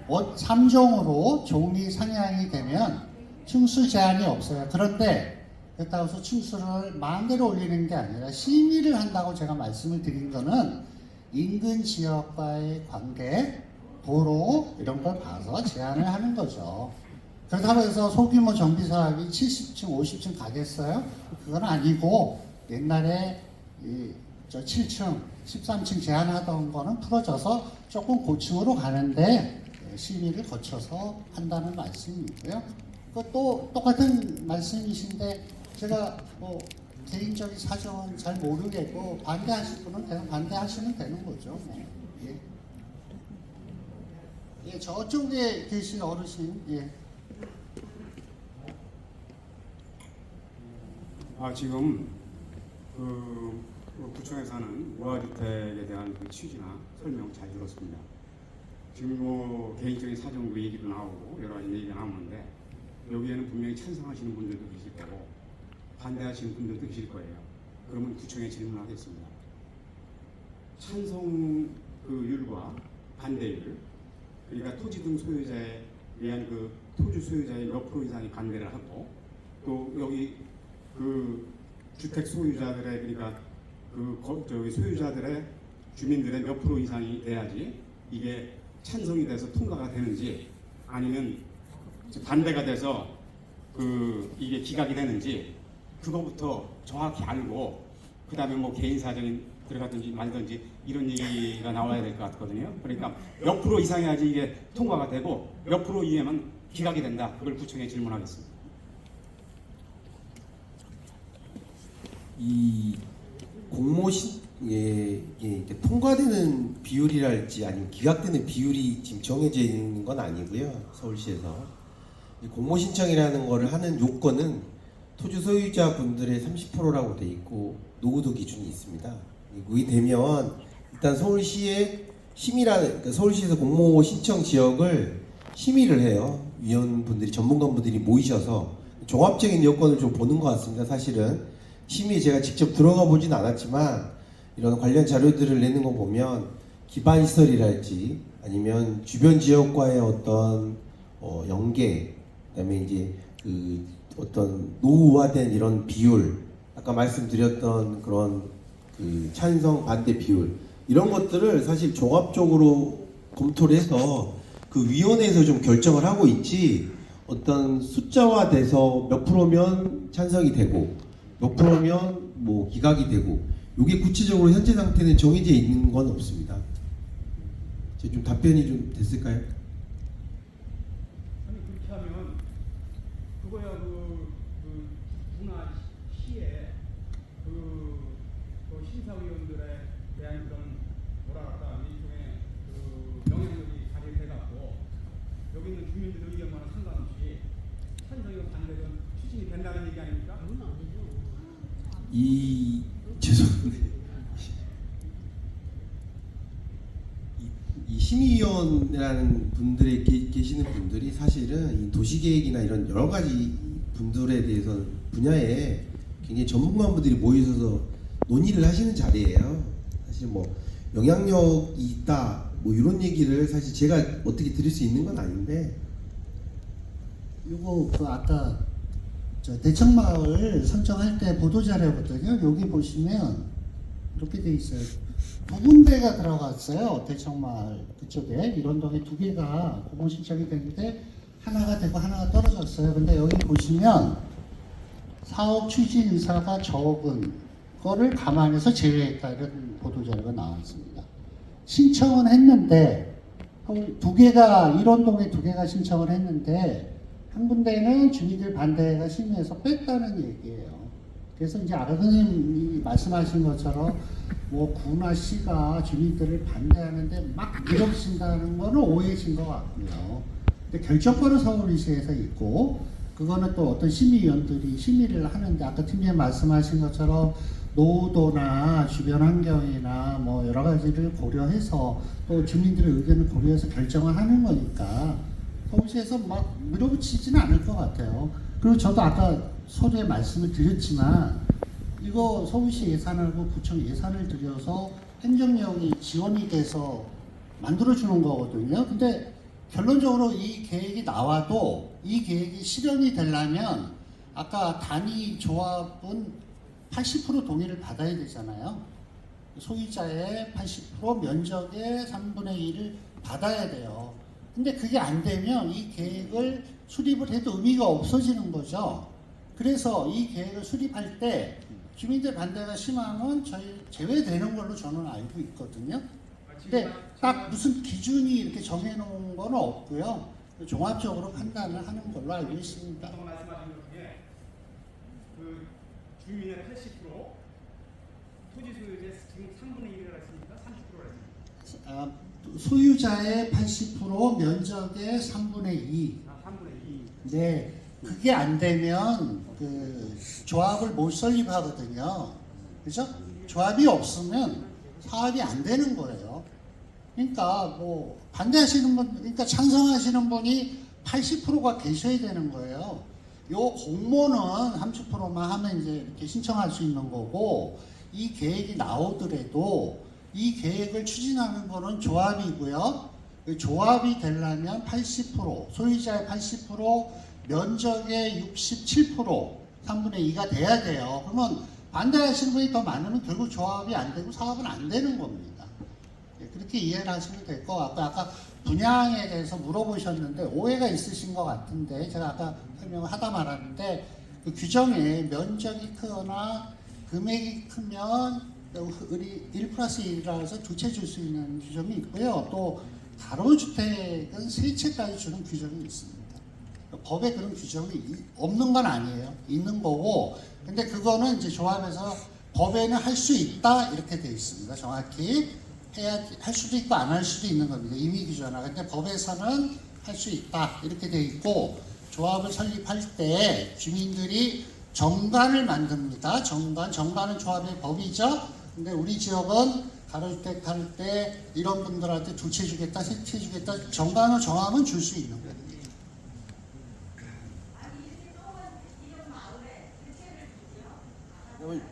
3종으로 종이 상향이 되면 층수 제한이 없어요. 그런데 그렇다고 해서 층수를 마음대로 올리는 게 아니라 심의를 한다고 제가 말씀을 드린 거는 인근 지역과의 관계, 도로 이런 걸 봐서 제한을 하는 거죠. 그렇다고 해서 소규모 정비 사업이 70층, 50층 가겠어요? 그건 아니고 옛날에 7층, 13층 제한하던 거는 풀어져서 조금 고층으로 가는데 심의를 거쳐서 한다는 말씀이고요. 또 똑같은 말씀이신데 제가 뭐 개인적인 사정은 잘 모르겠고 반대하실 분은 그냥 반대하시면 되는 거죠. 예, 저쪽에 계신 어르신. 예. 지금 구청에서는 무아주택에 대한 그 취지나 설명 잘 들었습니다. 지금 뭐 개인적인 사정도 얘기도 나오고 여러 가지 얘기가 나오는데 여기에는 분명히 찬성하시는 분들도 계실 거고 반대하시는 분들도 계실 거예요. 그러면 구청에 질문하겠습니다. 찬성 그 율과 반대율, 그러니까 토지 등 소유자에 의한 그 토지 소유자의 몇 프로 이상이 반대를 하고 또 여기 그 주택 소유자들의 그러니까 저기 소유자들의 주민들의 몇 프로 이상이 돼야지 이게 찬성이 돼서 통과가 되는지 아니면 반대가 돼서 이게 기각이 되는지 그거부터 정확히 알고 그 다음에 뭐 개인 사정이 들어가든지 말든지 이런 얘기가 나와야 될 것 같거든요. 그러니까 몇 프로 이상이야지 이게 통과가 되고 몇 프로 이하면 기각이 된다. 그걸 구청에 질문하겠습니다. 이 공모에 이렇게 통과되는 비율이랄지 아니면 기각되는 비율이 지금 정해져 있는 건 아니고요. 서울시에서 이 공모 신청이라는 거를 하는 요건은 토지 소유자 분들의 30%라고 돼 있고 노후도 기준이 있습니다. 그게 되면 일단 서울시의 그러니까 서울시에서 공모 신청 지역을 심의를 해요. 위원분들이 전문가분들이 모이셔서 종합적인 여건을 좀 보는 것 같습니다. 사실은 심의에 제가 직접 들어가 보진 않았지만 이런 관련 자료들을 내는 거 보면 기반 시설이랄지 아니면 주변 지역과의 어떤 연계, 그다음에 이제 그 어떤 노후화된 이런 비율, 아까 말씀드렸던 그런 그 찬성 반대 비율 이런 것들을 사실 종합적으로 검토를 해서 그 위원회에서 좀 결정을 하고 있지 어떤 숫자화돼서 몇 프로면 찬성이 되고 몇 프로면 뭐 기각이 되고 이게 구체적으로 현재 상태는 정해져 있는 건 없습니다. 좀 답변이 좀 됐을까요? 아니 그렇게 하면 그거야 그 분화시에 그 심사위원들에 대한 그런 뭐랄까 일종의 그 영향력이 발휘돼갖고 여기 있는 주민들의 의견과는 상관없이 찬성이든 반대든 추진이 된다는 얘기 아닙니까? 그건 아니죠. 죄송한데 이 심의위원이라는 분들에 계시는 분들이 사실은 이 도시계획이나 이런 여러 가지 분들에 대해서 분야에 굉장히 전문가분들이 모이셔서 논의를 하시는 자리예요. 사실 뭐 영향력이 있다 뭐 이런 얘기를 사실 제가 어떻게 드릴 수 있는 건 아닌데 이거 아까 대청마을 선정할 때 보도자료거든요. 여기 보시면 이렇게 돼 있어요. 두 군데가 들어갔어요. 대청마을 그쪽에 이런동에 두 개가 공모 신청이 됐는데 하나가 되고 하나가 떨어졌어요. 근데 여기 보시면 사업 추진 의사가 적은 거를 감안해서 제외했다 이런 보도자료가 나왔습니다. 신청은 했는데 두 개가 일원동에 두 개가 신청을 했는데 한 군데는 주민들 반대가 심해서 뺐다는 얘기예요. 그래서 이제 아까 선생님이 말씀하신 것처럼 뭐 구나 시가 주민들을 반대하는데 막 밀어붙인다는 거는 오해신 것 같고요. 근데 결정권은 서울시에서 있고 그거는 또 어떤 심의위원들이 심의를 하는데 아까 팀장님 말씀하신 것처럼 노후도나 주변 환경이나 뭐 여러 가지를 고려해서 또 주민들의 의견을 고려해서 결정을 하는 거니까 서울시에서 막 밀어붙이지는 않을 것 같아요. 그리고 저도 아까 서두에 말씀을 드렸지만 이거 서울시 예산하고 구청 예산을 들여서 행정력이 지원이 돼서 만들어주는 거거든요. 근데 결론적으로 이 계획이 나와도 이 계획이 실현이 되려면 아까 단위 조합은 80% 동의를 받아야 되잖아요. 소유자의 80% 면적의 3분의 1을 받아야 돼요. 근데 그게 안 되면 이 계획을 수립을 해도 의미가 없어지는 거죠. 그래서 이 계획을 수립할 때 주민들 반대가 심하면 저희 제외되는 걸로 저는 알고 있거든요. 근데 딱 무슨 기준이 이렇게 정해놓은 건 없고요. 종합적으로 판단을 하는 걸로 알고 있습니다. 말씀하신 것 중에 그 주민의 80% 토지 소유자의 지금 3분의 1이라고 했습니까? 30%라 했습니까? 소유자의 80% 면적의 3분의 2. 3분의 2. 네, 그게 안 되면 그 조합을 못 설립하거든요. 그죠? 조합이 없으면 사업이 안 되는 거예요. 그러니까 뭐 반대하시는 분, 그러니까 찬성하시는 분이 80%가 계셔야 되는 거예요. 요 공모는 30%만 하면 이제 이렇게 신청할 수 있는 거고, 이 계획이 나오더라도 이 계획을 추진하는 거는 조합이고요. 그 조합이 되려면 80%, 소유자의 80%, 면적의 67%, 3분의 2가 돼야 돼요. 그러면 반대하시는 분이 더 많으면 결국 조합이 안 되고 사업은 안 되는 겁니다. 그렇게 이해를 하시면 될 것 같고, 아까 분양에 대해서 물어보셨는데 오해가 있으신 것 같은데, 제가 아까 설명을 하다 말았는데, 그 규정에 면적이 크거나 금액이 크면 우리 1+1이라서 두 채 줄 수 있는 규정이 있고요. 또 가로주택은 세 채까지 주는 규정이 있습니다. 법에 그런 규정이 없는 건 아니에요. 있는 거고, 근데 그거는 이제 조합에서 법에는 할 수 있다 이렇게 돼 있습니다. 정확히 해야 할 수도 있고 안 할 수도 있는 겁니다. 임의 규정화. 근데 법에서는 할 수 있다 이렇게 돼 있고, 조합을 설립할 때 주민들이 정관을 만듭니다. 정관은 조합의 법이죠. 근데 우리 지역은 가로주택 할 때 이런 분들한테 두 채 주겠다, 세 채 주겠다, 정관을 정하면 줄 수 있는 겁니다.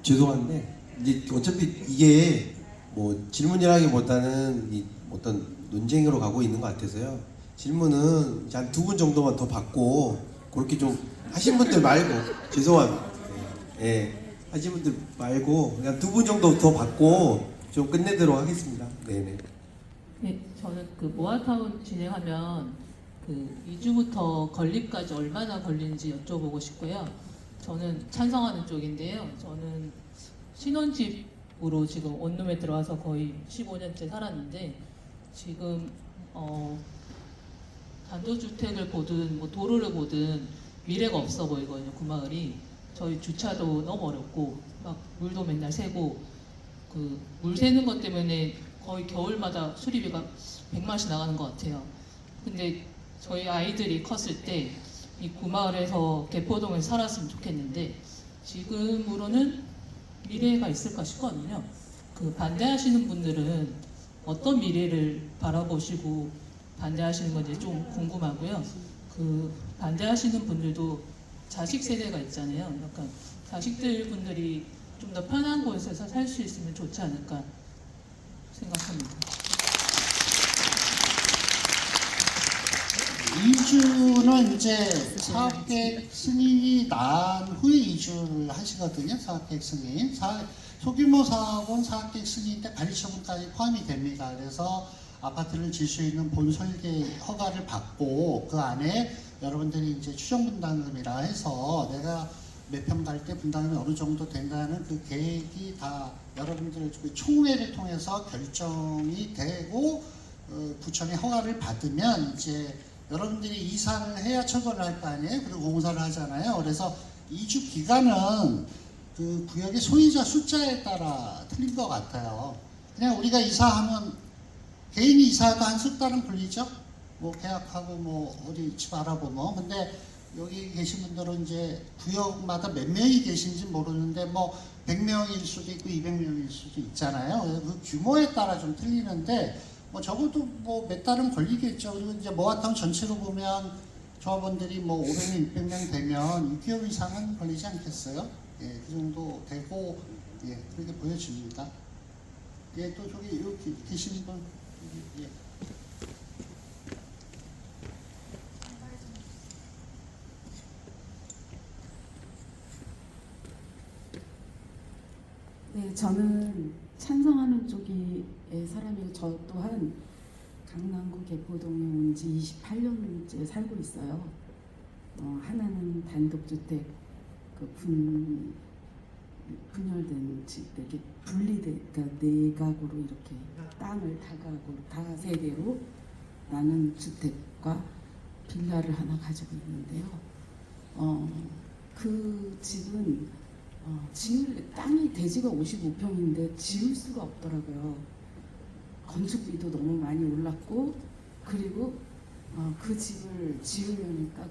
죄송한데 이제 어차피 이게 뭐 질문이라기보다는 이 어떤 논쟁으로 가고 있는 것 같아서요. 질문은 한 두 분 정도만 더 받고, 그렇게 좀 하신 분들 말고, 죄송합니다. 예, 하신 분들 말고 그냥 두 분 정도 더 받고 좀 끝내도록 하겠습니다. 네네. 네, 저는 그 모아타운 진행하면 그 이주부터 건립까지 얼마나 걸리는지 여쭤보고 싶고요. 저는 찬성하는 쪽인데요. 저는 신혼집으로 지금 원룸에 들어와서 거의 15년째 살았는데, 지금 단독주택을 보든 뭐 도로를 보든 미래가 없어 보이거든요. 구마을이. 저희 주차도 너무 어렵고 막 물도 맨날 새고, 그 물 새는 것 때문에 거의 겨울마다 수리비가 100만원씩 나가는 것 같아요. 근데 저희 아이들이 컸을 때 이 구마을에서 개포동에 살았으면 좋겠는데, 지금으로는 미래가 있을까 싶거든요. 그 반대하시는 분들은 어떤 미래를 바라보시고 반대하시는 건지 좀 궁금하고요. 그 반대하시는 분들도 자식 세대가 있잖아요. 약간 자식들 분들이 좀 더 편한 곳에서 살 수 있으면 좋지 않을까 생각합니다. 이주는 이제 사업계획 승인이 난 후에 이주를 하시거든요. 사업계획 승인. 소규모 사업은 사업계획 승인 때 관리처분까지 포함이 됩니다. 그래서 아파트를 질 수 있는 본설계 허가를 받고, 그 안에 여러분들이 이제 추정 분담금이라 해서 내가 몇 평 갈 때 분담금이 어느 정도 된다는 그 계획이 다 여러분들 총회를 통해서 결정이 되고, 구청의 허가를 받으면 이제 여러분들이 이사를 해야 철거를 할 거 아니에요. 그리고 공사를 하잖아요. 그래서 이주 기간은 그 구역의 소유자 숫자에 따라 틀린 것 같아요. 그냥 우리가 이사하면 개인이 이사해도 한 석 달은 걸리죠. 뭐 계약하고 뭐 어디 집 알아보면. 근데 여기 계신 분들은 이제 구역마다 몇 명이 계신지 모르는데 뭐 100명일 수도 있고 200명일 수도 있잖아요. 그 규모에 따라 좀 틀리는데, 뭐 적어도 뭐 몇 달은 걸리겠죠. 그리고 이제 모아타운 전체로 보면 조합원들이 뭐 500명, 600명 되면 6개월 이상은 걸리지 않겠어요? 예, 그 정도 되고, 예, 그렇게 보여집니다. 예, 또 저기 이렇게 계신 분, 예. 네, 저는 찬성하는 쪽의 사람이고, 저 또한 강남구 개포동에 온 지 28년째 살고 있어요. 하나는 단독주택, 그 분열된 집, 이렇게 분리된, 그러니까 네 가구로 이렇게 땅을 다세대로 나눈 주택과 빌라를 하나 가지고 있는데요. 그 집은 땅이 대지가 55평인데 지을 수가 없더라고요. 건축비도 너무 많이 올랐고, 그리고 그 집을 지으려니까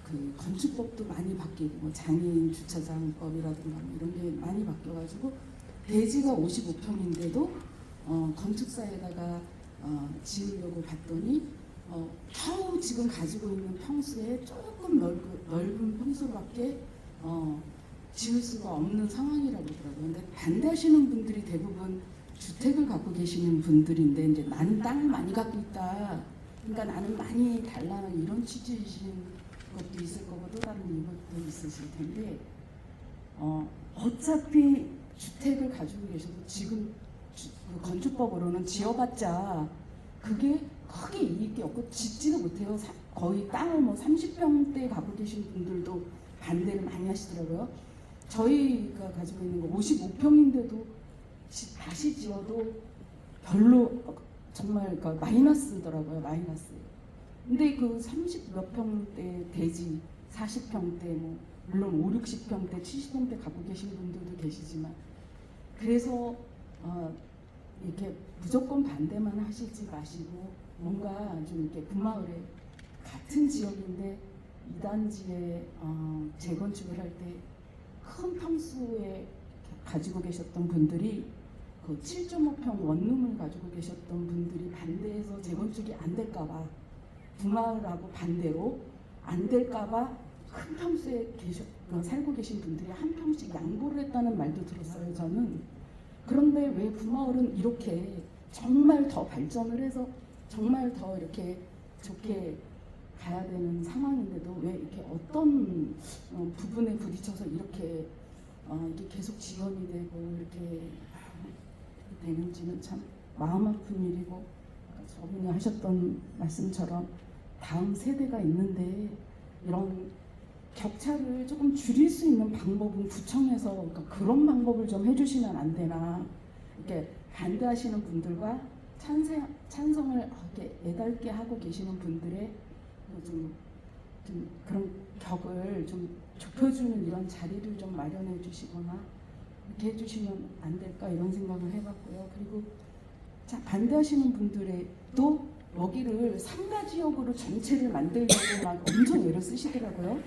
그 건축법도 많이 바뀌고, 뭐 장애인 주차장법이라든가 뭐 이런 게 많이 바뀌어가지고 대지가 55평인데도 건축사에다가 지으려고 봤더니 겨우 지금 가지고 있는 평수에 조금 넓은 평수밖에 지을 수가 없는 상황이라고 그러더라고요. 근데 반대하시는 분들이 대부분 주택을 갖고 계시는 분들인데 이제 나는 땅을 많이 갖고 있다. 그러니까 나는 많이 달라 이런 취지이신 것도 있을 거고 또 다른 이것도 있으실 텐데 어차피 주택을 가지고 계셔도 지금 그 건축법으로는 지어봤자 그게 크게 이익이 없고 짓지도 못해요. 거의 땅을 뭐 30평대 갖고 계신 분들도 반대를 많이 하시더라고요. 저희가 가지고 있는 거 55평인데도 다시 지어도 별로 정말 그러니까 마이너스더라고요. 마이너스. 근데 그 30몇 평대 대지 40평대 뭐 물론 5, 60평대 70평대 갖고 계신 분들도 계시지만 그래서 이렇게 무조건 반대만 하시지 마시고 뭔가 좀 이렇게 구마을에 같은 지역인데 이 단지에 재건축을 할 때 큰 평수에 가지고 계셨던 분들이 그 7.5평 원룸을 가지고 계셨던 분들이 반대해서 재건축이 안 될까봐 구마을하고 반대로 안 될까봐 큰 평수에 살고 계신 분들이 한 평씩 양보를 했다는 말도 들었어요. 저는. 그런데 왜 구마을은 이렇게 정말 더 발전을 해서 정말 더 이렇게 좋게 가야 되는 상황인데도 왜 이렇게 어떤 부분에 부딪혀서 이렇게 이게 계속 지연이 되고 이렇게 되는지는 참 마음 아픈 일이고 저분이 하셨던 말씀처럼 다음 세대가 있는데 이런 격차를 조금 줄일 수 있는 방법은 구청에서 그러니까 그런 방법을 좀 해주시면 안 되나 이렇게 반대하시는 분들과 찬성을 이렇게 애달게 하고 계시는 분들의 좀 그런 격을 좀 좁혀주는 이런 자리를 좀 마련해 주시거나 이렇게 해주시면 안 될까 이런 생각을 해봤고요. 그리고 자, 반대하시는 분들도 여기를 상가 지역으로 전체를 만들려고 막 엄청 애를 쓰시더라고요.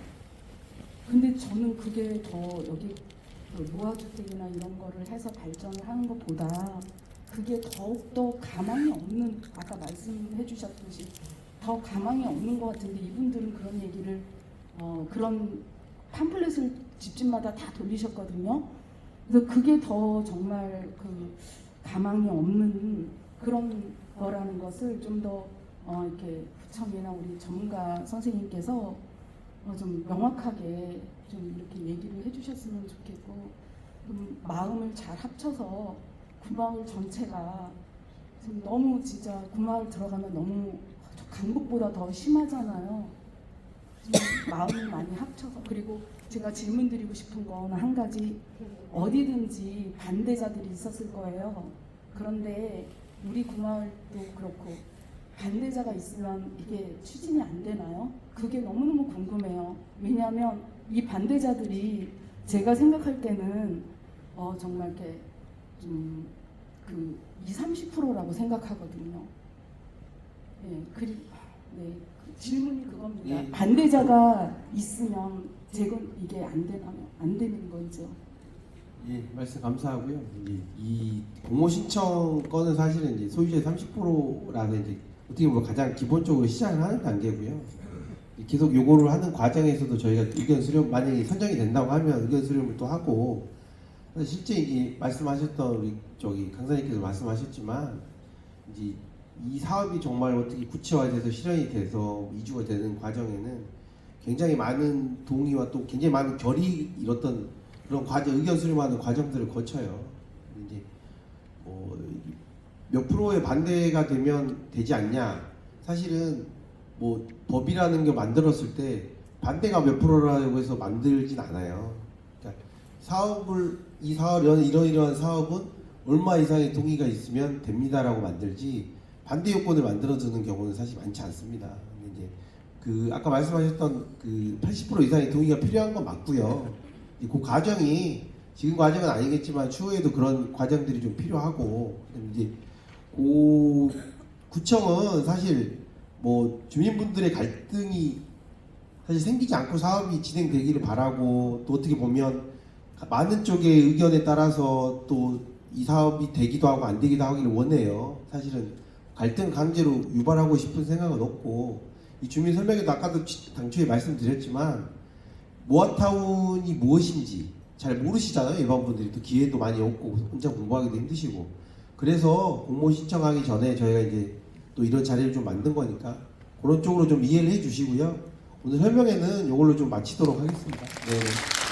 근데 저는 그게 더 여기 노화주택이나 이런 거를 해서 발전을 하는 것보다 그게 더욱더 가망이 없는 아까 말씀해 주셨듯이 더 가망이 없는 것 같은데 이분들은 그런 얘기를 그런 팜플렛을 집집마다 다 돌리셨거든요. 그래서 그게 더 정말 그 가망이 없는 그런 거라는 것을 좀 더 이렇게 구청이나 우리 전문가 선생님께서 좀 명확하게 좀 이렇게 얘기를 해주셨으면 좋겠고 좀 마음을 잘 합쳐서 구마을 전체가 지금 너무 진짜 구마을 들어가면 너무 강북보다 더 심하잖아요. 마음을 많이 합쳐서 그리고 제가 질문 드리고 싶은 건 한 가지 어디든지 반대자들이 있었을 거예요. 그런데 우리 구마을도 그렇고 반대자가 있으면 이게 추진이 안 되나요? 그게 너무너무 궁금해요. 왜냐하면 이 반대자들이 제가 생각할 때는 정말 이렇게 좀 그 20-30%라고 생각하거든요. 네, 네, 질문이 그겁니다. 예. 반대자가 있으면 이게 안 되는 거죠. 예, 말씀 감사하고요. 이제 이 공모 신청 건은 사실은 이제 소유자의 30%라는 이제 어떻게 보면 가장 기본적으로 시작을 하는 단계고요. 계속 요거를 하는 과정에서도 저희가 의견 수렴 만약에 선정이 된다고 하면 의견 수렴을 또 하고 실제 이게 말씀하셨던 우리 강사님께서 말씀하셨지만 이제 이 사업이 정말 어떻게 구체화돼서 실현이 돼서 이주가 되는 과정에는 굉장히 많은 동의와 또 굉장히 많은 결이 이뤘던 그런 의견 수렴하는 과정들을 거쳐요. 이제 몇 프로의 반대가 되지 않냐? 사실은 뭐 법이라는 게 만들었을 때 반대가 몇 프로라고 해서 만들진 않아요. 그러니까 이러이러한 사업은 얼마 이상의 동의가 있으면 됩니다라고 만들지 반대 요건을 만들어주는 경우는 사실 많지 않습니다. 이제 그 아까 말씀하셨던 그 80% 이상의 동의가 필요한 건 맞고요. 그 과정이 지금 과정은 아니겠지만 추후에도 그런 과정들이 좀 필요하고 이제 구청은 사실 뭐 주민분들의 갈등이 사실 생기지 않고 사업이 진행되기를 바라고 또 어떻게 보면 많은 쪽의 의견에 따라서 또 이 사업이 되기도 하고 안 되기도 하기를 원해요. 사실은 갈등 강제로 유발하고 싶은 생각은 없고, 이 주민 설명회도 아까도 당초에 말씀드렸지만 모아타운이 무엇인지 잘 모르시잖아요. 일반분들이 또 기회도 많이 없고 혼자 공부하기도 힘드시고. 그래서 공모전 신청하기 전에 저희가 이제 또 이런 자리를 좀 만든 거니까 그런 쪽으로 좀 이해를 해주시고요. 오늘 설명회는 이걸로 좀 마치도록 하겠습니다. 네.